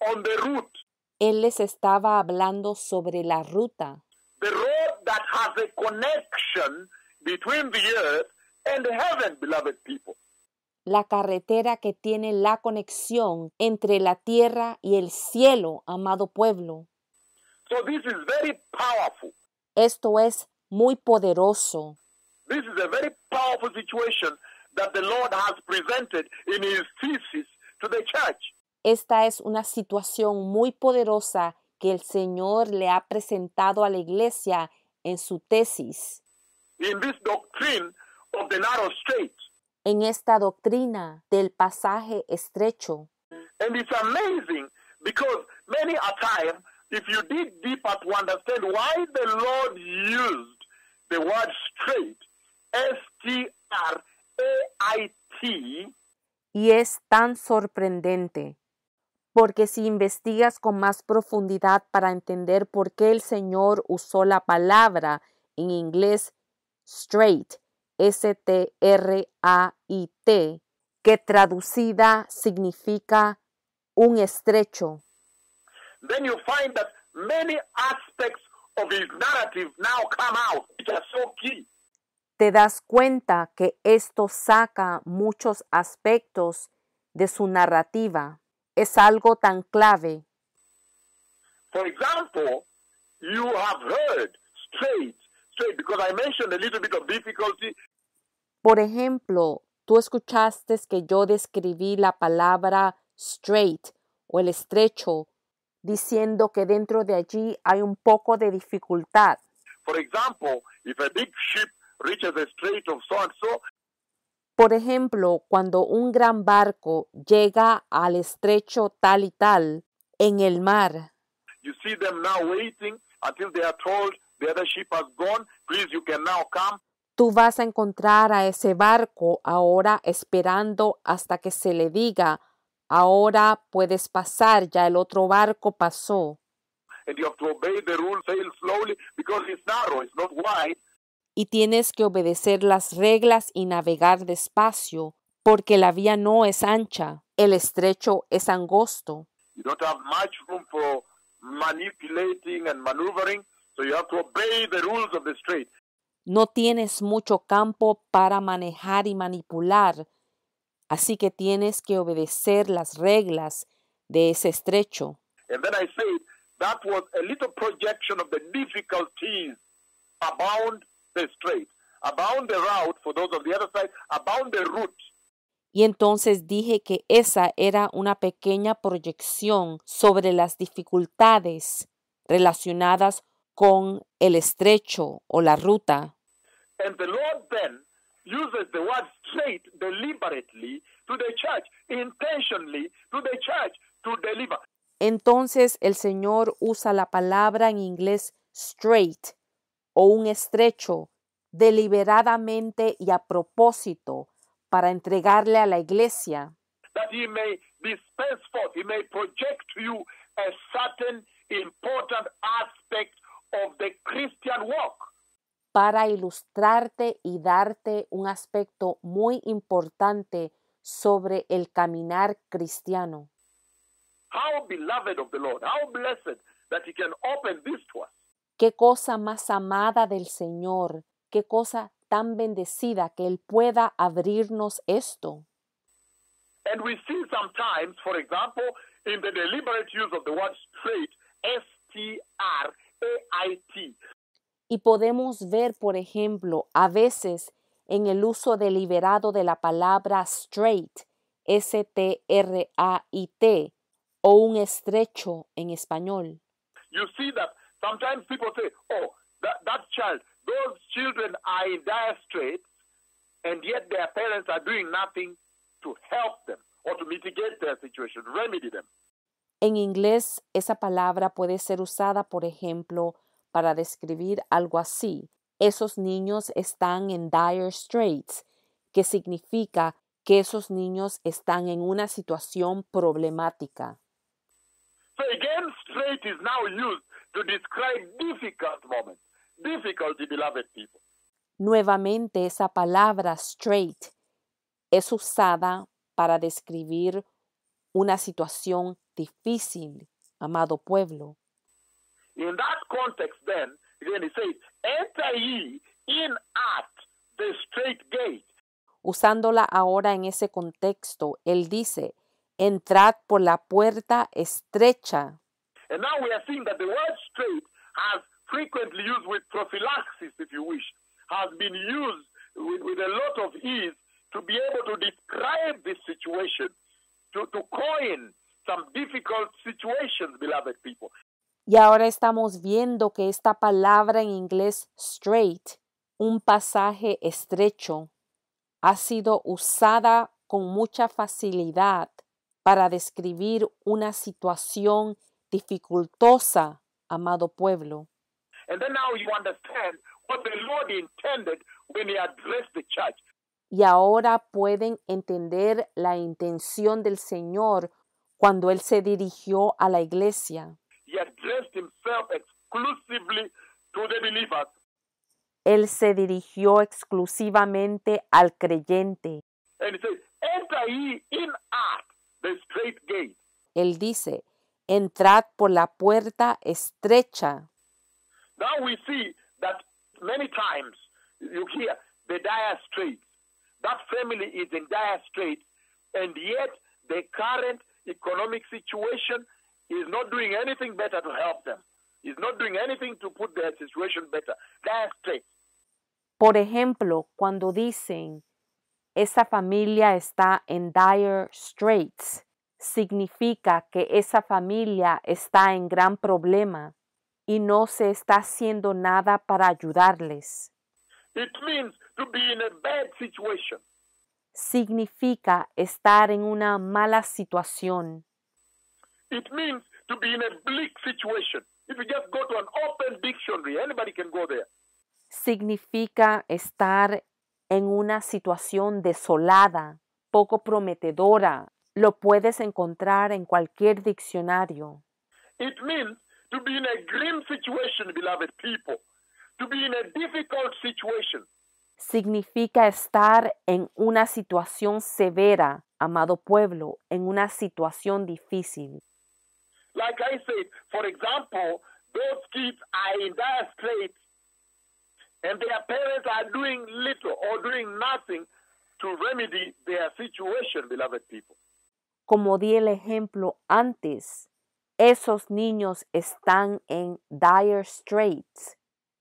on the route, Él les estaba hablando sobre la ruta, the road that has a connection between the earth and heaven, beloved people. la carretera que tiene la conexión entre la tierra y el cielo, amado pueblo. So this is very powerful. Esto es muy poderoso. This is a very powerful situation that the Lord has presented in his thesis to the church. esta es una situación muy poderosa que el Señor le ha presentado a la iglesia en su tesis. In this doctrine of the narrow strait. En esta doctrina del pasaje estrecho. And it's amazing because many a time, if you dig deeper to understand why the Lord used the word straight, S-T-R-A-I-T, y es tan sorprendente, porque si investigas con más profundidad para entender por qué el Señor usó la palabra en inglés straight, S-T-R-A-I-T, que traducida significa un estrecho, then you find that many aspects of his narrative now come out, which are so key. te das cuenta que esto saca muchos aspectos de su narrativa. Es algo tan clave. For example, you have heard straight, because I mentioned a little bit of difficulty. Por ejemplo, tú escuchaste que yo describí la palabra straight o el estrecho, diciendo que dentro de allí hay un poco de dificultad. For example, if a big ship reaches the strait of so-and-so, por ejemplo, cuando un gran barco llega al estrecho tal y tal en el mar, you see them now waiting until they are told the other ship has gone, please you can now come. Tú vas a encontrar a ese barco ahora esperando hasta que se le diga, ahora puedes pasar, ya el otro barco pasó. And you have to obey the rule, sail slowly, because it's narrow, it's not wide. Y tienes que obedecer las reglas y navegar despacio, porque la vía no es ancha, el estrecho es angosto. You don't have much room for manipulating and maneuvering, so you have to obey the rules of the strait. No tienes mucho campo para manejar y manipular, así que tienes que obedecer las reglas de ese estrecho. And then I said that was a little projection of the difficulties abound the strait, abound the route for those of the other side, abound the route. Y entonces dije que esa era una pequeña proyección sobre las dificultades relacionadas con el estrecho o la ruta. And the Lord then uses the word straight deliberately to the church, intentionally to the church to deliver. Entonces el Señor usa la palabra en inglés straight o un estrecho deliberadamente y a propósito para entregarle a la iglesia. That he may dispense forth, he may project to you a certain important aspect of the Christian walk. Para ilustrarte y darte un aspecto muy importante sobre el caminar cristiano. How beloved of the Lord, how blessed that he can open this to us. Qué cosa más amada del Señor, qué cosa tan bendecida que Él pueda abrirnos esto. And we see sometimes, for example, in the deliberate use of the word straight, S-T-R-A-I-T. Y podemos ver, por ejemplo, a veces en el uso deliberado de la palabra straight, S-T-R-A-I-T, o un estrecho en español. You see that sometimes people say, oh, that child, those children are in dire straits, and yet their parents are doing nothing to help them or to mitigate their situation, remedy them. En inglés, esa palabra puede ser usada, por ejemplo, para describir algo así. Esos niños están en dire straits, que significa que esos niños están en una situación problemática. So again, straight is now used to describe difficult moments. Difficulty, beloved people. Nuevamente, esa palabra straight es usada para describir una situación difícil, amado pueblo. In that context, then, again, he says, enter ye in at the straight gate. Usándola ahora en ese contexto, él dice, entrad por la puerta estrecha. And now we are seeing that the word straight has frequently used with prophylaxis, if you wish, has been used with a lot of ease to be able to describe this situation, to coin some ahora estamos viendo que esta palabra en inglés straight, un pasaje estrecho, ha sido usada con mucha facilidad para describir una situación dificultosa, amado pueblo. And then now you understand what the Lord intended when he addressed the church. Y ahora pueden entender la intención del Señor cuando Él se dirigió a la iglesia. He addressed himself exclusively to the believers. Él se dirigió exclusivamente al creyente. And he says, enter ye in at the straight gate. Él dice, entrad por la puerta estrecha. Now we see that many times you hear the dire straits. That family is in dire straits, and yet the current economic situation is not doing anything better to help them. Is not doing anything to put their situation better. Dire straits. Por ejemplo, cuando dicen, esa familia está en dire straits, significa que esa familia está en gran problema y no se está haciendo nada para ayudarles. It means to be in a bad situation. Significa estar en una mala situación. It means to be in a bleak situation. If you just go to an open dictionary, anybody can go there. Significa estar en una situación desolada, poco prometedora. Lo puedes encontrar en cualquier diccionario. It means to be in a grim situation, beloved people. To be in a difficult situation. Significa estar en una situación severa, amado pueblo, en una situación difícil. Like I said, for example, those kids are in dire straits and their parents are doing little or doing nothing to remedy their situation, beloved people. Como di el ejemplo antes, esos niños están en dire straits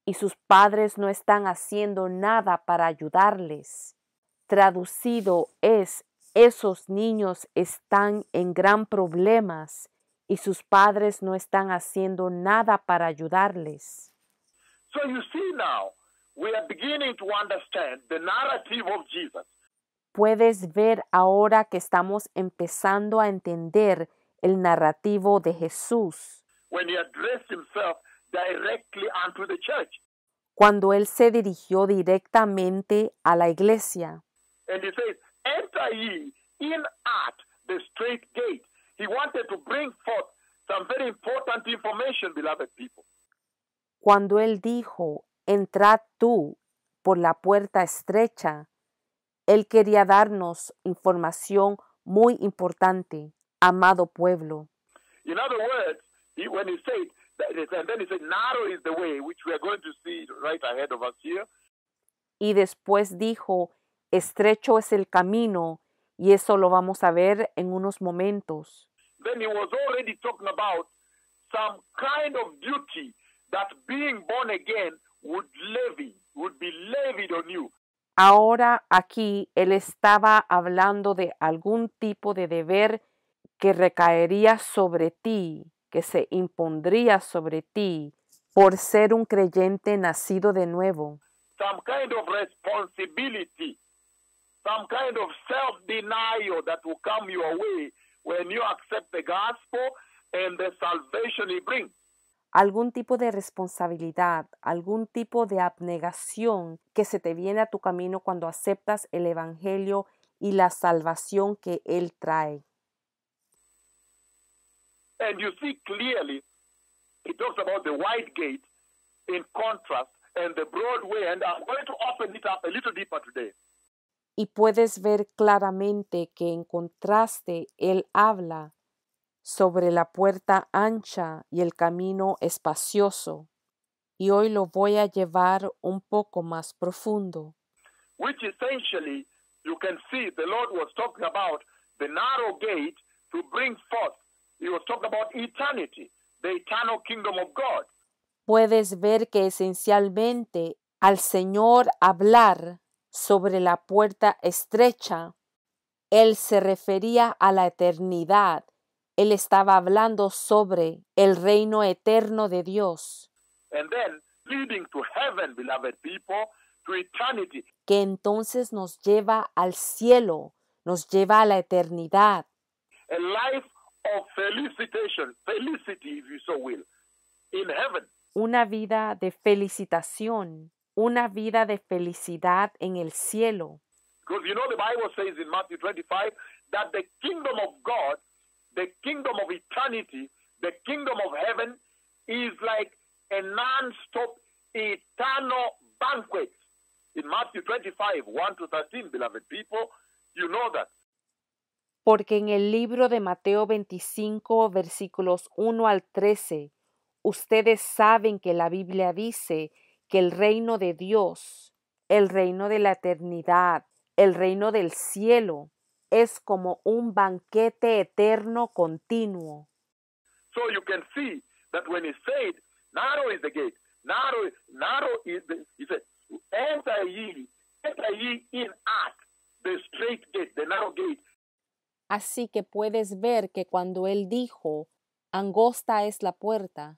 y sus padres no están haciendo nada para ayudarles. Traducido es, esos niños están en gran problemas y sus padres no están haciendo nada para ayudarles. So you see now, we are beginning to understand the narrative of Jesus. Puedes ver ahora que estamos empezando a entender el narrativo de Jesús. When he addressed himself directly unto the church. Cuando Él se dirigió directamente a la iglesia. And he says, enter ye in at the straight gate. He wanted to bring forth some very important information, beloved people. Cuando Él dijo, entrad tú por la puerta estrecha, Él quería darnos información muy importante, amado pueblo. In other words, when he said, and then he said, narrow is the way, which we are going to see right ahead of us here. Y después dijo, estrecho es el camino, y eso lo vamos a ver en unos momentos. Then he was already talking about some kind of duty that being born again would be levied on you. Ahora aquí Él estaba hablando de algún tipo de deber que recaería sobre ti, que se impondría sobre ti por ser un creyente nacido de nuevo. Some kind of responsibility, some kind of self-denial that will come your way when you accept the gospel and the salvation it brings. Algún tipo de responsabilidad, algún tipo de abnegación que se te viene a tu camino cuando aceptas el evangelio y la salvación que Él trae. And you see clearly, it talks about the wide gate in contrast and the broad way, and I'm going to open it up a little deeper today. Y puedes ver claramente que en contraste Él habla sobre la puerta ancha y el camino espacioso. Y hoy lo voy a llevar un poco más profundo. Which essentially, you can see the Lord was talking about the narrow gate to bring forth. He was talking about eternity, the eternal kingdom of God. Puedes ver que esencialmente al Señor hablar sobre la puerta estrecha, Él se refería a la eternidad, Él estaba hablando sobre el reino eterno de Dios, and then leading to heaven, beloved people, to eternity. que entonces nos lleva al cielo, nos lleva a la eternidad. A life of felicity, if you so will, in heaven. Una vida de felicitación, una vida de felicidad en el cielo. Because you know the Bible says in Matthew 25 that the kingdom of God, the kingdom of eternity, the kingdom of heaven is like a non-stop eternal banquet. In Matthew 25, 1 to 13, beloved people, you know that. Porque en el libro de Mateo 25, versículos 1 al 13, ustedes saben que la Biblia dice que el reino de Dios, el reino de la eternidad, el reino del cielo, es como un banquete eterno continuo. So you can see that when he said, narrow is the gate, narrow is he said, enter ye in at the straight gate, the narrow gate. Así que puedes ver que cuando él dijo, angosta es la puerta,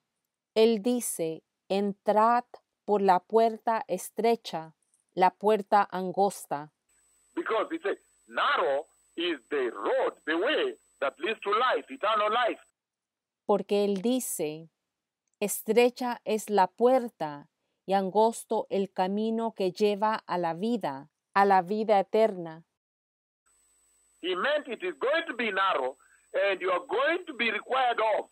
él dice, entrad por la puerta estrecha, la puerta angosta. Because he said, narrow is the road, the way that leads to life, eternal life. Porque él dice, estrecha es la puerta y angosto el camino que lleva a la vida eterna. He meant it is going to be narrow and you are going to be required of.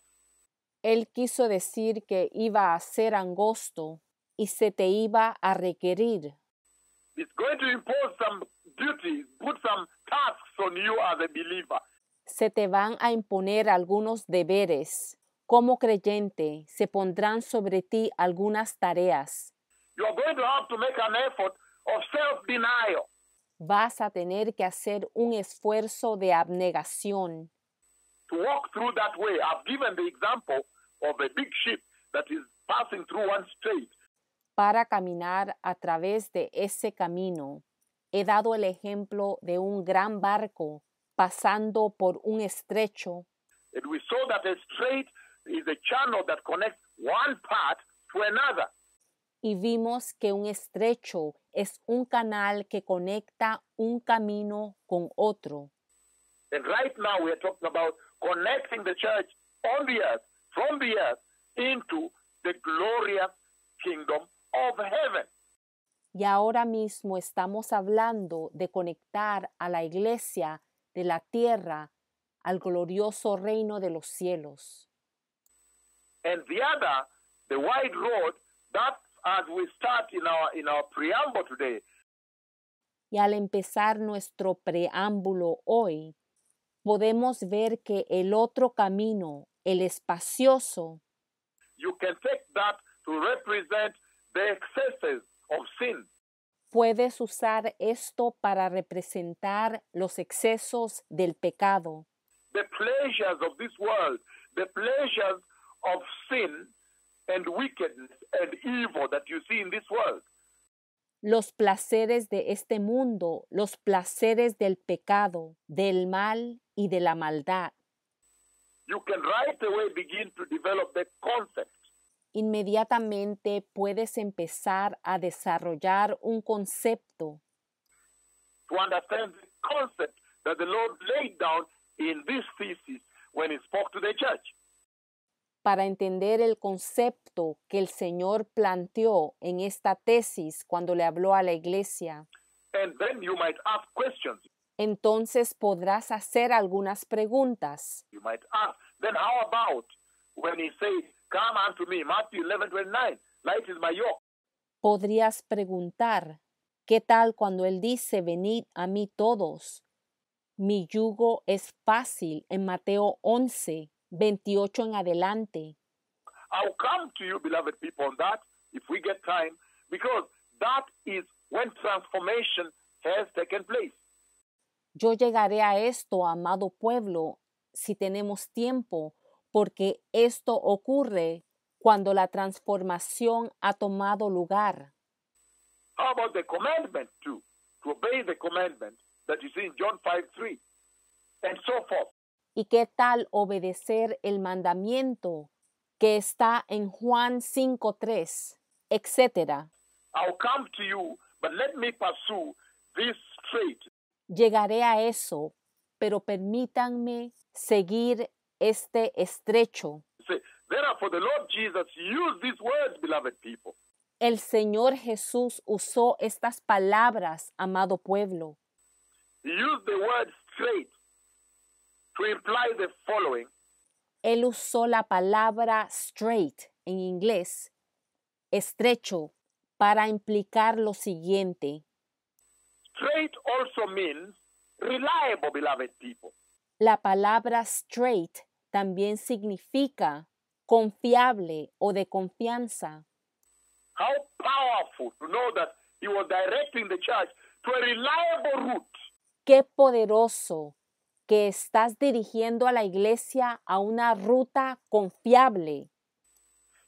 Él quiso decir que iba a ser angosto y se te iba a requerir. It's going to impose some duties, put some tasks on you as a believer. Se te van a imponer algunos deberes. Como creyente, se pondrán sobre ti algunas tareas. You are going to have to make an effort of self-denial. Vas a tener que hacer un esfuerzo de abnegación. To walk through that way. I've given the example of a big ship that is passing through one strait. Para caminar a través de ese camino, he dado el ejemplo de un gran barco pasando por un estrecho. And we saw that a strait is a channel that connects one part to another. Y vimos que un estrecho es un canal que conecta un camino con otro. And right now we are talking about connecting the church on the earth, from the earth, into the glorious kingdom of heaven. Y ahora mismo estamos hablando de conectar a la iglesia de la tierra al glorioso reino de los cielos. And the other, the wide road, that as we start in our preamble today, Y al empezar nuestro preámbulo hoy, podemos ver que el otro camino, el espacioso, you can take that to represent the excesses of sin. puedes usar esto para representar los excesos del pecado, The pleasures of this world, the pleasures of sin and wickedness and evil that you see in this world. los placeres de este mundo, los placeres del pecado, del mal y de la maldad. You can right away begin to develop the concept. Inmediatamente puedes empezar a desarrollar un concepto To understand the concept that the Lord laid down in this thesis when he spoke to the church. para entender el concepto que el Señor planteó en esta tesis cuando le habló a la iglesia. And then you might ask questions. Entonces podrás hacer algunas preguntas. You might ask, then how about when he said, come unto me, Matthew 11:29, light is my yoke. Podrías preguntar, ¿qué tal cuando Él dice, venid a mí todos? Mi yugo es fácil en Mateo 11:28 en adelante. I'll come to you, beloved people, on that if we get time, because that is when transformation has taken place. Yo llegaré a esto, amado pueblo, si tenemos tiempo, porque esto ocurre cuando la transformación ha tomado lugar. How about the commandment too? To obey the commandment that you see in John 5:3, and so forth. ¿Y qué tal obedecer el mandamiento que está en Juan 5:3, etcétera? I'll come to you, but let me pursue this straight. Llegaré a eso, pero permítanme seguir este estrecho. Say, therefore, the Lord Jesus used these words, beloved people. El Señor Jesús usó estas palabras, amado pueblo. He used the word straight to imply the following. Él usó la palabra straight en inglés, estrecho, para implicar lo siguiente. Straight also means reliable, beloved people. La palabra straight también significa confiable o de confianza. How powerful to know that he was directing the church to a reliable route. Qué poderoso que estás dirigiendo a la iglesia a una ruta confiable.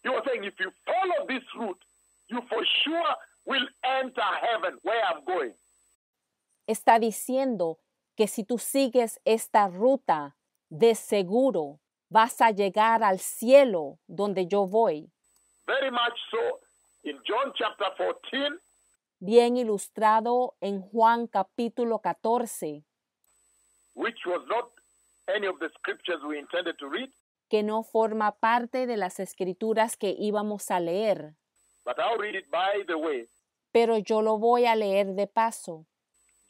He was saying, if you follow this route, you for sure will enter heaven where I'm going. Está diciendo que si tú sigues esta ruta, de seguro vas a llegar al cielo donde yo voy. Very much so in John chapter 14, Bien ilustrado en Juan capítulo 14, which was not any of the scriptures we intended to read, que no forma parte de las escrituras que íbamos a leer, but I'll read it by the way. pero yo lo voy a leer de paso.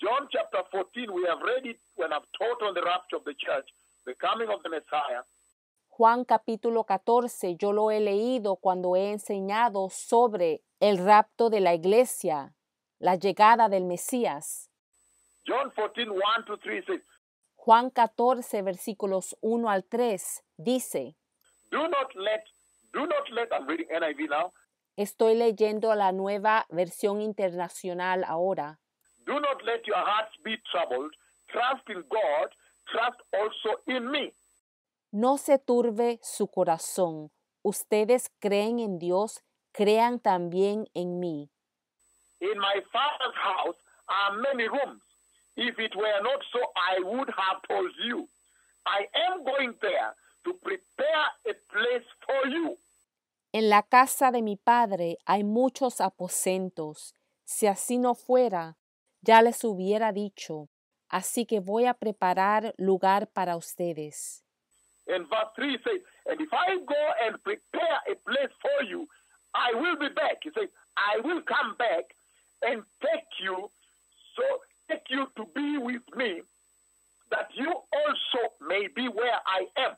John chapter 14, we have read it when I've taught on the rapture of the church, the coming of the Messiah. Juan capítulo 14, yo lo he leído cuando he enseñado sobre el rapto de la iglesia, la llegada del Mesías. John 14, 1 to 3 says, Juan 14, versículos 1 al 3, dice, do not let, I'm reading NIV now, estoy leyendo la nueva versión internacional ahora. do not let your hearts be troubled. Trust in God, trust also in me. No se turbe su corazón. Ustedes creen en Dios, crean también en mí. In my Father's house are many rooms. If it were not so, I would have told you. I am going there to prepare a place for you. En la casa de mi Padre hay muchos aposentos. Si así no fuera, ya les hubiera dicho. Así que voy a preparar lugar para ustedes. And verse 3 says, and if I go and prepare a place for you, I will be back. He says, I will come back and take you to be with me, that you also may be where I am.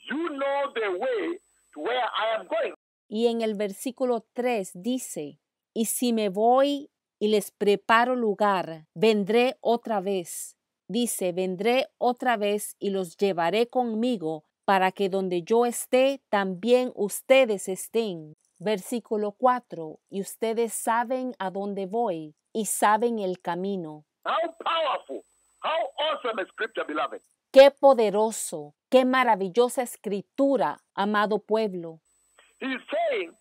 You know the way to where I am going. Y en el versículo 3 dice, y si me voy y les preparo lugar, vendré otra vez. Dice, vendré otra vez y los llevaré conmigo para que donde yo esté, también ustedes estén. Versículo 4, y ustedes saben a dónde voy y saben el camino. How powerful, how awesome a scripture, beloved. Qué poderoso, qué maravillosa escritura, amado pueblo. He's saying,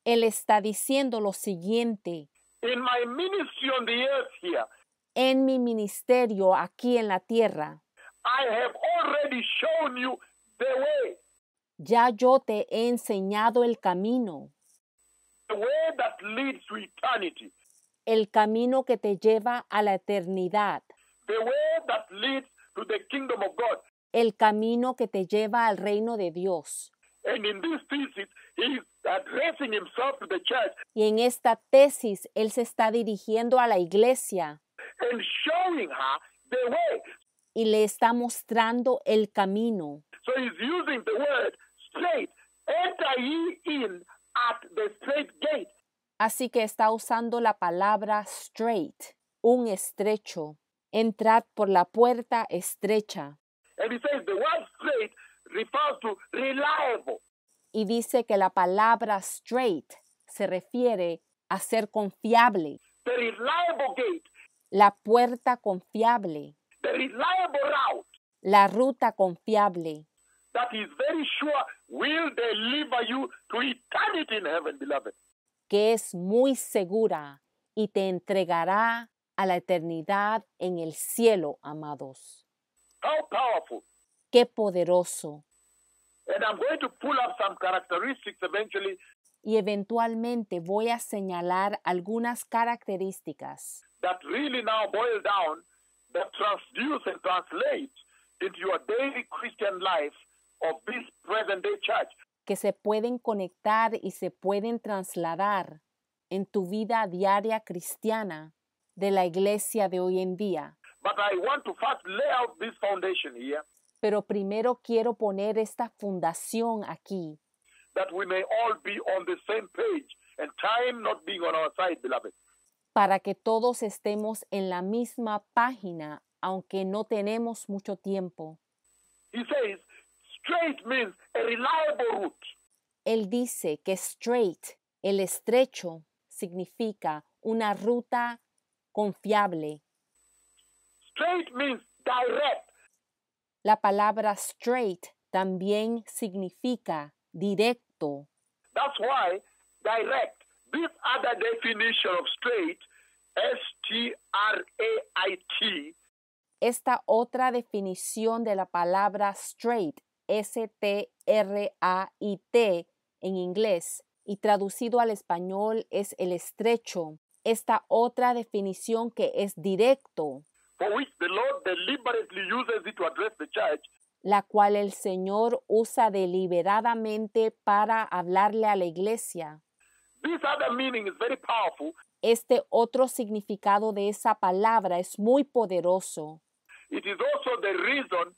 Él está diciendo lo siguiente, in my ministry on the earth here, en mi ministerio aquí en la tierra, I have already shown you the way, ya yo te he enseñado el camino, the way that leads to eternity, el camino que te lleva a la eternidad, the way that leads to the kingdom of God. el camino que te lleva al reino de Dios. And in this thesis, he's addressing himself to the church Y en esta tesis, él se está dirigiendo a la iglesia and showing her the way. y le está mostrando el camino. So he's using the word straight. Enter ye in at the straight gate. Así que está usando la palabra straight, un estrecho. Entrad por la puerta estrecha. And he says the word straight refers to reliable. Y dice que la palabra straight se refiere a ser confiable. The reliable gate, La puerta confiable, the reliable route la ruta confiable, that is very sure will deliver you to eternity in heaven, beloved. que es muy segura y te entregará a la eternidad en el cielo, amados. How powerful. Qué poderoso. And I'm going to pull up some characteristics eventually Y eventualmente voy a señalar algunas características that really now boil down, that transduce and translate into your daily Christian life of this present day church. que se pueden conectar y se pueden trasladar en tu vida diaria cristiana de la iglesia de hoy en día. But I want to first lay out this foundation here Pero primero quiero poner esta fundación aquí that we may all be on the same page and time not being on our side, beloved. para que todos estemos en la misma página, aunque no tenemos mucho tiempo. He says, straight means a reliable route. Él dice que straight, el estrecho, significa una ruta confiable. Straight means direct. La palabra straight también significa directo. That's why direct, this other definition of straight, S-T-R-A-I-T, Esta otra definición de la palabra straight, S-T-R-A-I-T en inglés, y traducido al español es el estrecho. Esta otra definición que es directo, for which the Lord deliberately uses it to address the church, la cual el Señor usa deliberadamente para hablarle a la iglesia. this other meaning is very powerful. Este otro significado de esa palabra es muy poderoso. It is also the reason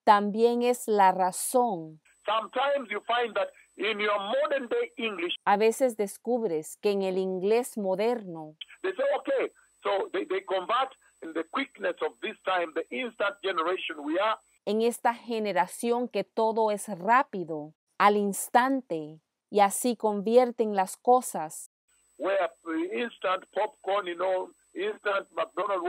También es la razón. sometimes you find that in your modern day English, A veces descubres que en el inglés moderno they say, okay, so they convert in the quickness of this time, the instant generation we are, en esta generación que todo es rápido, al instante, y así convierten las cosas, where instant popcorn, instant McDonald's,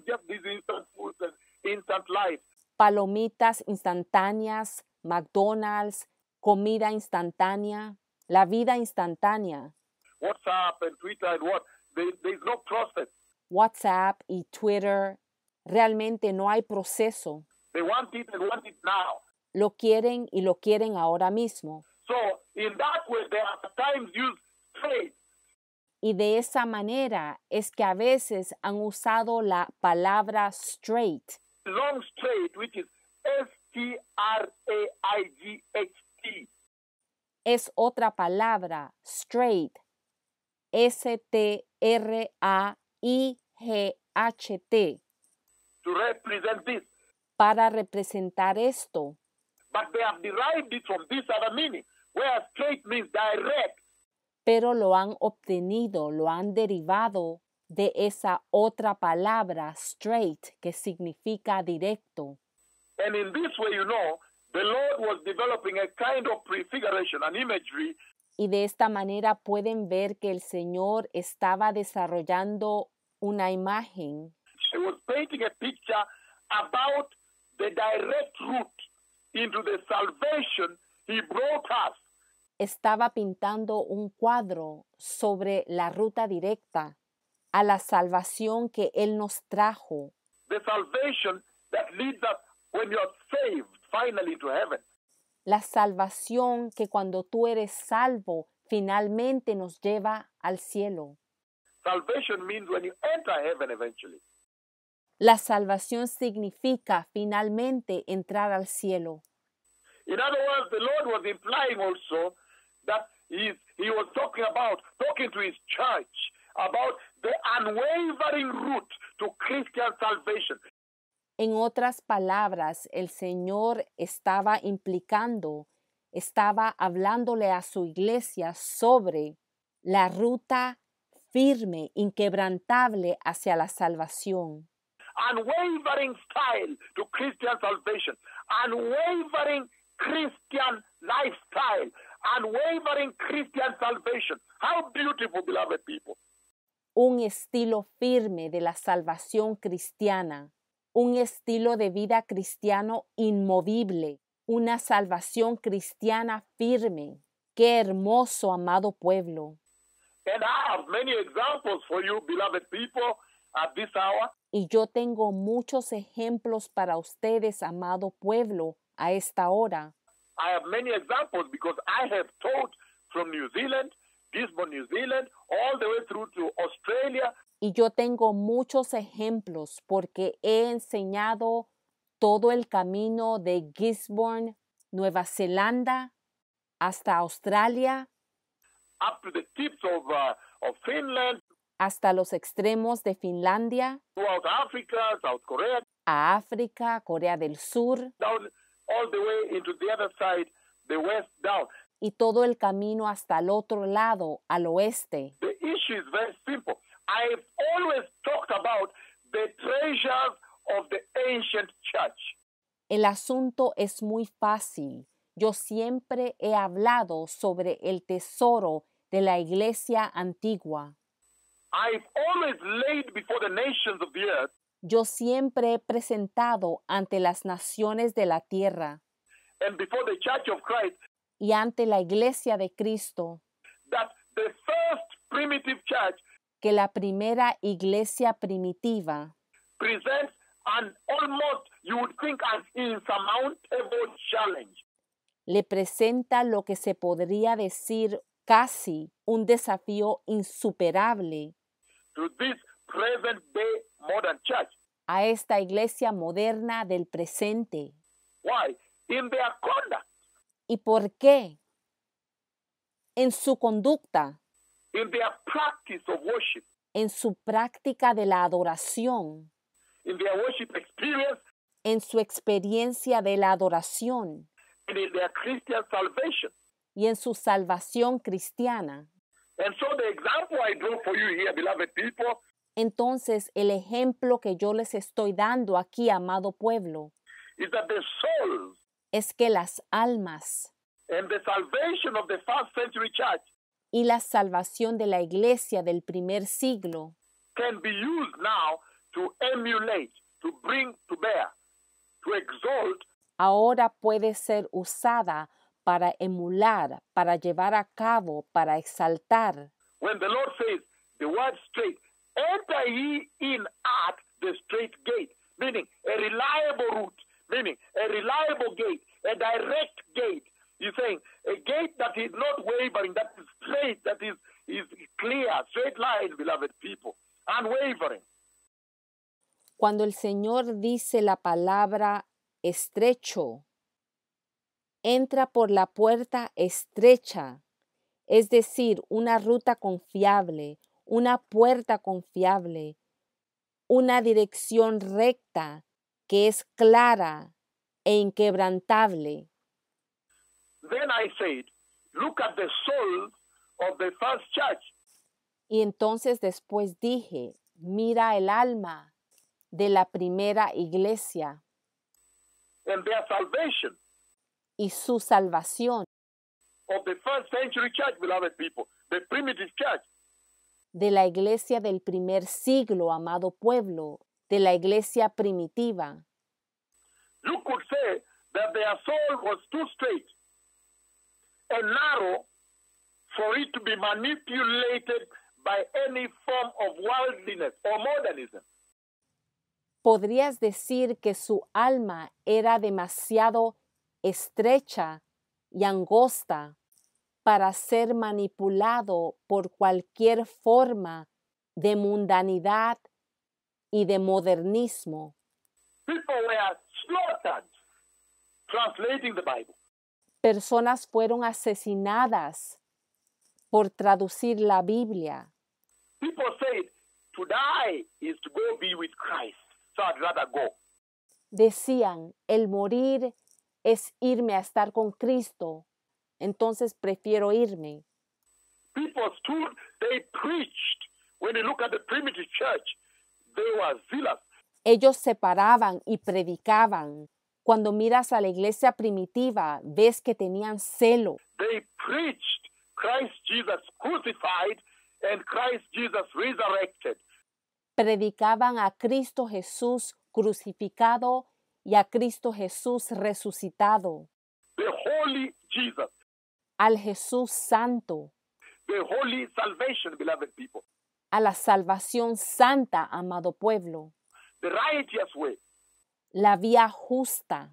just these instant foods and instant life. palomitas instantáneas, McDonald's, comida instantánea, la vida instantánea, WhatsApp and Twitter and what? There's no process. WhatsApp y Twitter, realmente no hay proceso. They want it and want it now. Lo quieren y lo quieren ahora mismo. So in that way, they are at times used straight. Y de esa manera es que a veces han usado la palabra straight, Long straight, which is S-T-R-A-I-G-H-T. es otra palabra, straight, S-T-R-A-I-G-H-T, To represent this. para representar esto. But they have derived it from this other meaning, where straight means direct. Pero lo han obtenido, lo han derivado de esa otra palabra, straight, que significa directo. And in this way, the Lord was developing a kind of prefiguration, an imagery, Y de esta manera pueden ver que el Señor estaba desarrollando una imagen. He was painting a picture about the direct route into the salvation he brought us. Estaba pintando un cuadro sobre la ruta directa a la salvación que Él nos trajo, The salvation that leads us when you're saved finally to heaven. la salvación que cuando tú eres salvo finalmente nos lleva al cielo. Salvation means when you enter heaven eventually. La salvación significa finalmente entrar al cielo. In other words, the Lord was implying also that he was talking to his church about the unwavering route to Christian salvation. En otras palabras, el Señor estaba hablándole a su iglesia sobre la ruta firme, inquebrantable hacia la salvación. Unwavering style to Christian salvation. Unwavering Christian lifestyle. Unwavering Christian salvation. How beautiful, beloved people. Un estilo firme de la salvación cristiana, un estilo de vida cristiano inmovible, una salvación cristiana firme. Qué hermoso, amado pueblo. And I have many examples for you, beloved people, at this hour. Y yo tengo muchos ejemplos para ustedes, amado pueblo, a esta hora. I have many examples because I have taught from New Zealand, Gisborne, New Zealand, all the way through to Australia. Y yo tengo muchos ejemplos porque he enseñado todo el camino de Gisborne, Nueva Zelanda, hasta Australia, Up to the tips of Finland, hasta los extremos de Finlandia, throughout Africa, South Korea, a África, Corea del Sur, down all the way into the other side, the west down. y todo el camino hasta el otro lado, al oeste. The issue is very simple. I've always talked about the treasures of the ancient church. El asunto es muy fácil. Yo siempre he hablado sobre el tesoro de la iglesia antigua. I've always laid before the nations of the earth Yo siempre he presentado ante las naciones de la tierra and before the church of Christ y ante la iglesia de Cristo that the first primitive church que la primera iglesia primitiva presents an almost, you would think, an insurmountable challenge. le presenta lo que se podría decir casi un desafío insuperable To this present day modern church. a esta iglesia moderna del presente. Why? In their conduct, ¿Y por qué? En su conducta, in their practice of worship, en su práctica de la adoración, in their worship experience, en su experiencia de la adoración and in their Christian salvation. y en su salvación cristiana. And so the example I draw for you here, beloved people, Entonces, el ejemplo que yo les estoy dando aquí, amado pueblo, is that the souls es que las almas and the salvation of the first century church y la salvación de la iglesia del primer siglo can be used now to emulate, to bring to bear, to exalt ahora puede ser usada para emular, para llevar a cabo, para exaltar. when the Lord says the word straight, enter ye in at the straight gate, meaning a reliable route, meaning a reliable gate, a direct gate. He's saying a gate that is not wavering, that is straight, that is clear, straight line, beloved people, unwavering. Cuando el Señor dice la palabra estrecho, entra por la puerta estrecha, es decir, una ruta confiable, una puerta confiable, una dirección recta que es clara e inquebrantable. Then I said, look at the souls of the first church. Y entonces después dije, mira el alma de la primera iglesia And their salvation y su salvación of the first century church, beloved people, the primitive church. de la iglesia del primer siglo, amado pueblo, de la iglesia primitiva. You could say that their soul was too straight and narrow for it to be manipulated by any form of worldliness or modernism. Podrías decir que su alma era demasiado estrecha y angosta para ser manipulado por cualquier forma de mundanidad y de modernismo. People were slaughtered translating the Bible. Personas fueron asesinadas por traducir la Biblia. People said, to die is to go be with Christ, so I'd rather go. Decían, el morir es irme a estar con Cristo, entonces prefiero irme. People stood, they preached. When you look at the primitive church, they were zealous. Ellos se paraban y predicaban. Cuando miras a la iglesia primitiva, ves que tenían celo. They preached Christ Jesus crucified and Christ Jesus resurrected. Predicaban a Cristo Jesús crucificado y a Cristo Jesús resucitado. The holy Jesus, Al Jesús santo, the holy salvation, beloved people, a la salvación santa, amado pueblo, the righteous way. la vía justa.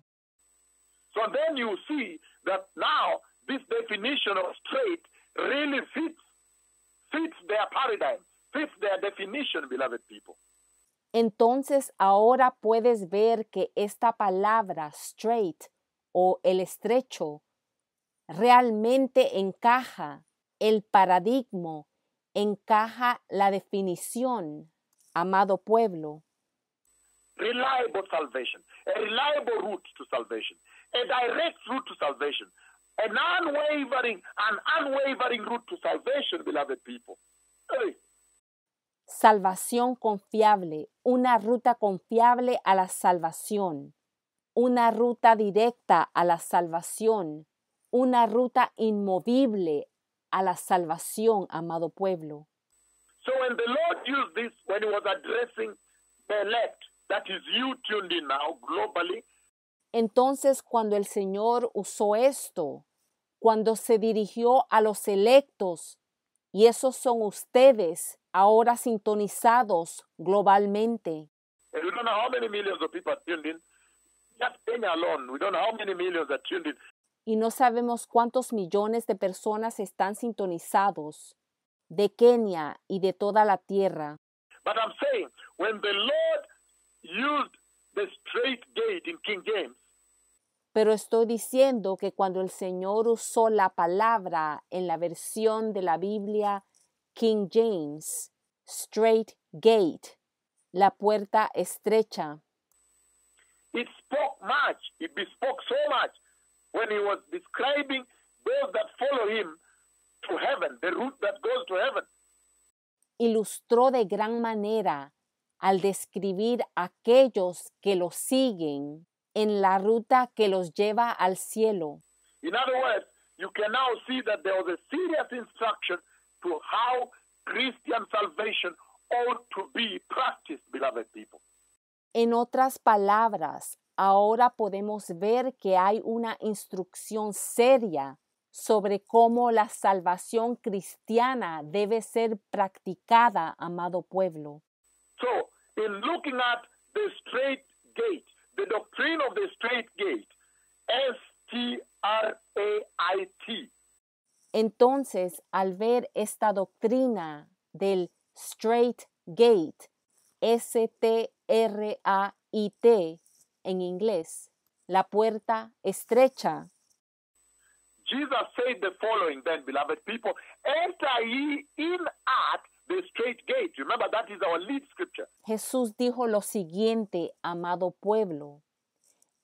So then you see that now this definition of straight really fits their paradigm, fits their definition, beloved people. Entonces ahora puedes ver que esta palabra straight o el estrecho realmente encaja el paradigma, encaja la definición, amado pueblo. Reliable salvation, a reliable route to salvation, a direct route to salvation, an unwavering route to salvation, beloved people. Hey. Salvación confiable, una ruta confiable a la salvación, una ruta directa a la salvación, una ruta inmovible a la salvación, amado pueblo. So when the Lord used this, when he was addressing the elect, that is you tuned in now globally. Entonces cuando el Señor usó esto, cuando se dirigió a los electos, y esos son ustedes, ahora sintonizados globalmente. And we don't know how many millions of people are tuned in. Just Kenya alone, we don't know how many millions are tuned in. Y no sabemos cuántos millones de personas están sintonizados de Kenia y de toda la tierra. But I'm saying, when the Lord used the straight gate in King James, Pero estoy diciendo que cuando el Señor usó la palabra en la versión de la Biblia King James, straight gate, la puerta estrecha, it spoke much, it bespoke so much when he was describing those that follow him to heaven, the route that goes to heaven. ilustró de gran manera al describir a aquellos que lo siguen en la ruta que los lleva al cielo. In other words, you can now see that there was a serious instruction to how Christian salvation ought to be practiced, beloved people. En otras palabras, ahora podemos ver que hay una instrucción seria sobre cómo la salvación cristiana debe ser practicada, amado pueblo. So, in looking at the straight gate, the doctrine of the straight gate, S-T-R-A-I-T. Entonces, al ver esta doctrina del straight gate, S-T-R-A-I-T en inglés, la puerta estrecha, Jesus said the following then, beloved people, enter ye in at the straight gate. Remember, that is our lead scripture. Jesús dijo lo siguiente, amado pueblo,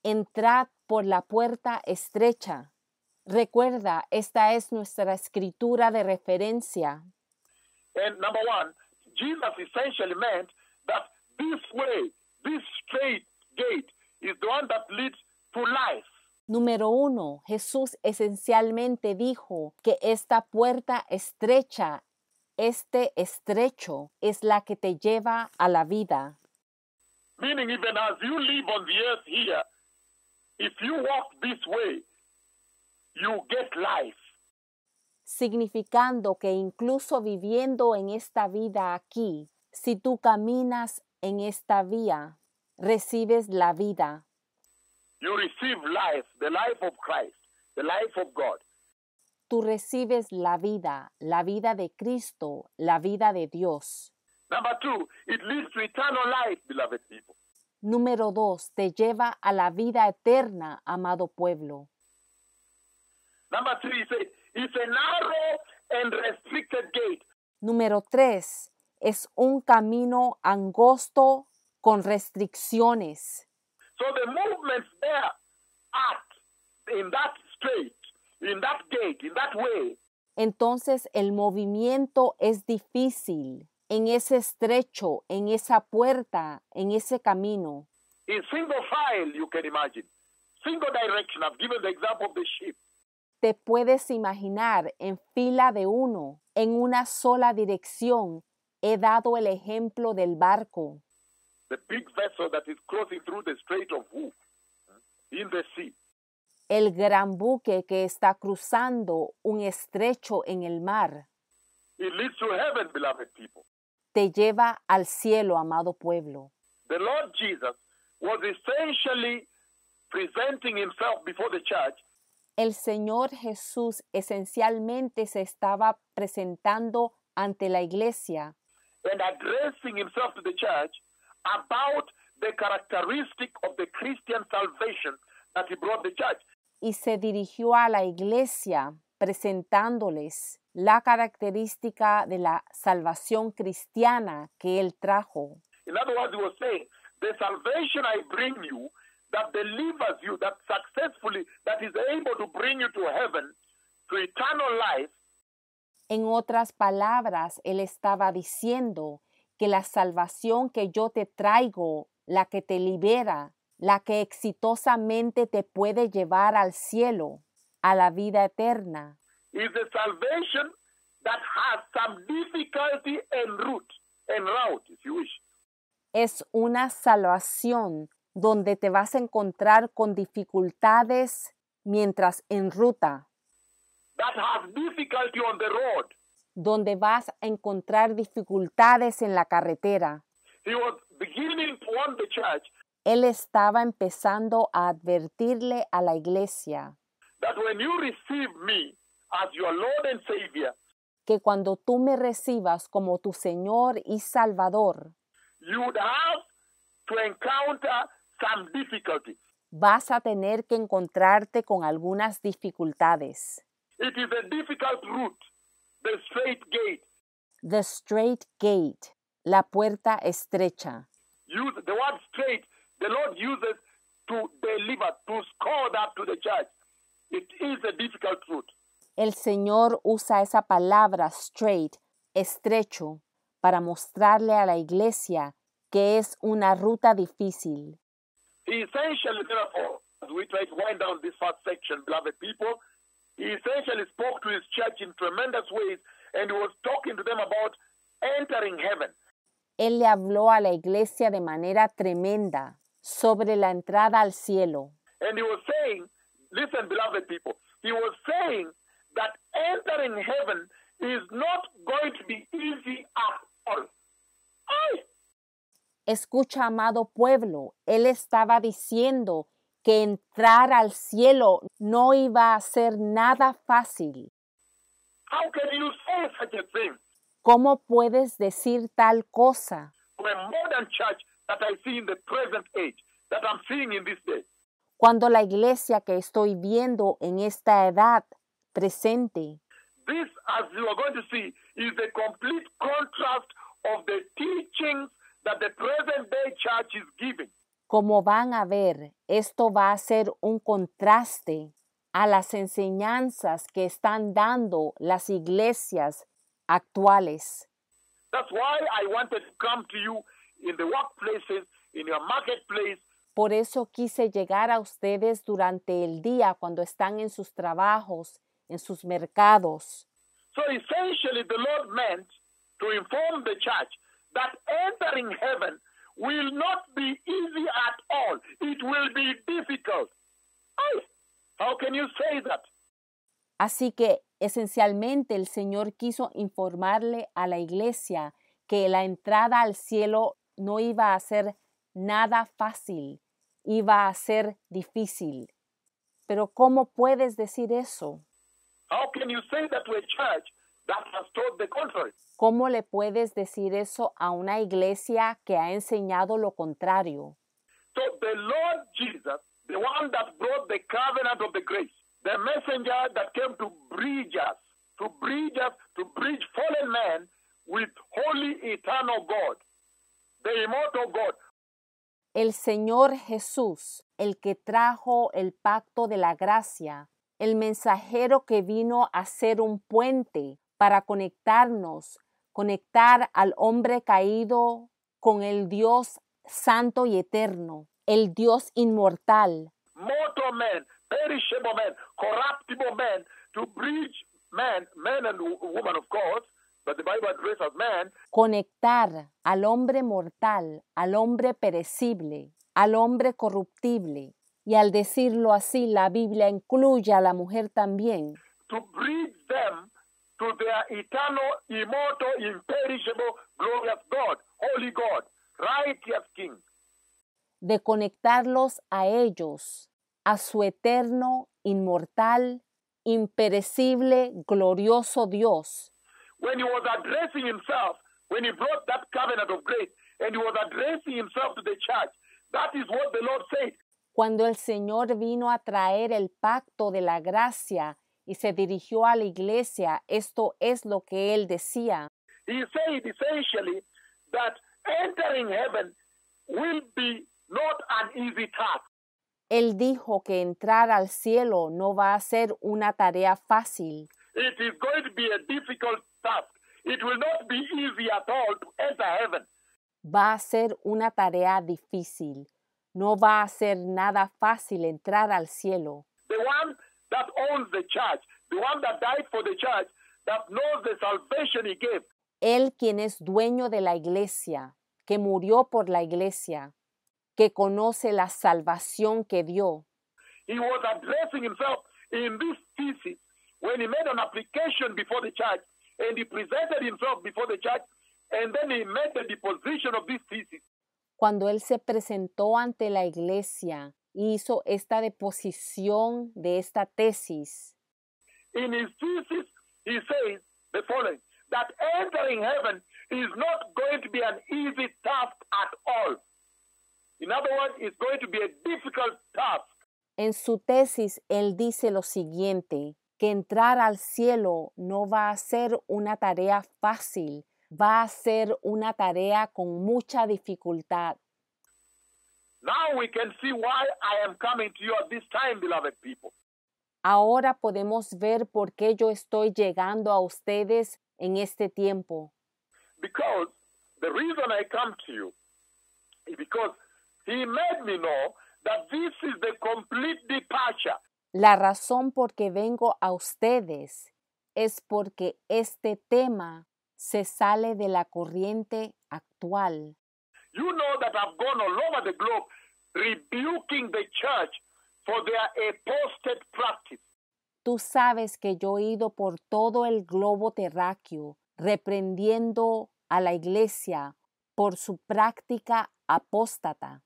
entrad por la puerta estrecha. Recuerda, esta es nuestra escritura de referencia. And number one, Jesus essentially meant that this way, this straight gate, is the one that leads to life. Número 1, Jesús esencialmente dijo que esta puerta estrecha, este estrecho, es la que te lleva a la vida. Meaning, even as you live on the earth here, if you walk this way, you get life. Significando que incluso viviendo en esta vida aquí, si tú caminas en esta vía, recibes la vida. You receive life, the life of Christ, the life of God. Tú recibes la vida de Cristo, la vida de Dios. Number two, it leads to eternal life, beloved people. Número 2, te lleva a la vida eterna, amado pueblo. Number three, it's a narrow and restricted gate. Número 3, es un camino angosto con restricciones. So the movements there in that straight, in that gate, in that way, Entonces el movimiento es difícil en ese estrecho, en esa puerta, en ese camino. in single file, you can imagine. Single direction. I've given the example of the ship. Te puedes imaginar en fila de uno, en una sola dirección. He dado el ejemplo del barco. The big vessel that is crossing through the Strait of Wu in the sea. El gran buque que está cruzando un estrecho en el mar. It leads to heaven, beloved people. Te lleva al cielo, amado pueblo. The Lord Jesus was essentially presenting himself before the church, el Señor Jesús esencialmente se estaba presentando ante la iglesia and addressing himself to the church about the characteristic of the Christian salvation that he brought the church. y se dirigió a la iglesia presentándoles la característica de la salvación cristiana que él trajo. In other words, he was saying, the salvation I bring you, that delivers you, that successfully, that is able to bring you to heaven, to eternal life. En otras palabras, él estaba diciendo que la salvación que yo te traigo, la que te libera, la que exitosamente te puede llevar al cielo, a la vida eterna, is a salvation that has some difficulty en route, if you wish. es una salvación donde te vas a encontrar con dificultades mientras en ruta, That has difficulty on the road. donde vas a encontrar dificultades en la carretera. He was beginning to warn the church Él estaba empezando a advertirle a la iglesia that when you receive me as your Lord and Savior, que cuando tú me recibas como tu Señor y Salvador, you would have to encounter some difficulty. vas a tener que encontrarte con algunas dificultades. It is a difficult route, the straight gate. The straight gate, la puerta estrecha. The word straight, the Lord uses to deliver, to score that to the church. It is a difficult route. El Señor usa esa palabra straight, estrecho, para mostrarle a la iglesia que es una ruta difícil. He essentially, therefore, as we try to wind down this first section, beloved people, he essentially spoke to his church in tremendous ways, and he was talking to them about entering heaven. Él le habló a la iglesia de manera tremenda sobre la entrada al cielo. And he was saying, listen, beloved people, he was saying that entering heaven is not going to be easy at all. Ay! Escucha, amado pueblo, él estaba diciendo que entrar al cielo no iba a ser nada fácil. How can you say such a thing ¿Cómo puedes decir tal cosa to a modern church that I see in the present age, that I'm seeing in this day? cuando la iglesia que estoy viendo en esta edad presente This, as you are going to see, is a complete contrast of the teachings that the present day church is giving. como van a ver, esto va a ser un contraste a las enseñanzas que están dando las iglesias actuales. That's why I wanted to come to you in the workplaces, in your marketplace. Por eso quise llegar a ustedes durante el día cuando están en sus trabajos, en sus mercados. So essentially, the Lord meant to inform the church that entering heaven will not be easy at all. It will be difficult. Ay, how can you say that? Así que esencialmente el Señor quiso informarle a la iglesia que la entrada al cielo no iba a ser nada fácil, iba a ser difícil. Pero ¿cómo puedes decir eso? How can you say that to a church that has taught the contrary? ¿Cómo le puedes decir eso a una iglesia que ha enseñado lo contrario? So the Lord Jesus, the one that brought the covenant of the grace, the messenger that came to bridge us, to bridge fallen man with holy eternal God, the immortal God. El Señor Jesús, el que trajo el pacto de la gracia, el mensajero que vino a ser un puente para conectar al hombre caído con el Dios santo y eterno, el Dios inmortal. Mortal man, perishable man, corruptible man, to bridge man and woman, of course, but the Bible addresses man. Conectar al hombre mortal, al hombre perecible, al hombre corruptible. Y al decirlo así, la Biblia incluye a la mujer también. To bridge them to their eternal, immortal, imperishable, glorious God, holy God, righteous King. De conectarlos a ellos a su eterno, inmortal, imperecible, glorioso Dios. When he was addressing himself, when he brought that covenant of grace, and he was addressing himself to the church, that is what the Lord said. Cuando el Señor vino a traer el pacto de la gracia y se dirigió a la iglesia, esto es lo que él decía. He said essentially that entering heaven will be not an easy task. Él dijo que entrar al cielo no va a ser una tarea fácil. It is going to be a difficult task. It will not be easy at all to enter heaven. Va a ser una tarea difícil. No va a ser nada fácil entrar al cielo. The one that owns the church, the one that died for the church, that knows the salvation he gave. Él quien es dueño de la iglesia, que murió por la iglesia, que conoce la salvación que dio. He was addressing himself in this thesis when he made an application before the church, and he presented himself before the church, and then he made the deposition of this thesis. Cuando él se presentó ante la iglesia, hizo esta deposición de esta tesis. In his thesis, he says the following, that entering heaven is not going to be an easy task at all. In other words, it's going to be a difficult task. En su tesis, él dice lo siguiente, que entrar al cielo no va a ser una tarea fácil, va a ser una tarea con mucha dificultad. Now we can see why I am coming to you at this time, beloved people. Ahora podemos ver por qué yo estoy llegando a ustedes en este tiempo. Because the reason I come to you is because he made me know that this is the complete departure. La razón por que vengo a ustedes es porque este tema se sale de la corriente actual. You know that I've gone all over the globe rebuking the church for their apostate practice. Tú sabes que yo he ido por todo el globo terráqueo reprendiendo a la iglesia por su práctica apóstata,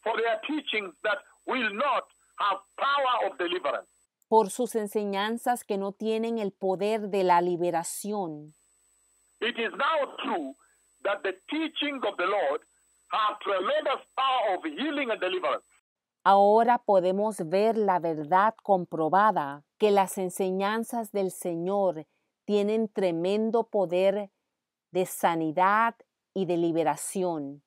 For their teachings that will not have power of deliverance. por sus enseñanzas que no tienen el poder de la liberación. It is now true that the teachings of the Lord have tremendous power of healing and deliverance. Ahora podemos ver la verdad comprobada, que las enseñanzas del Señor tienen tremendo poder de sanidad y de liberación.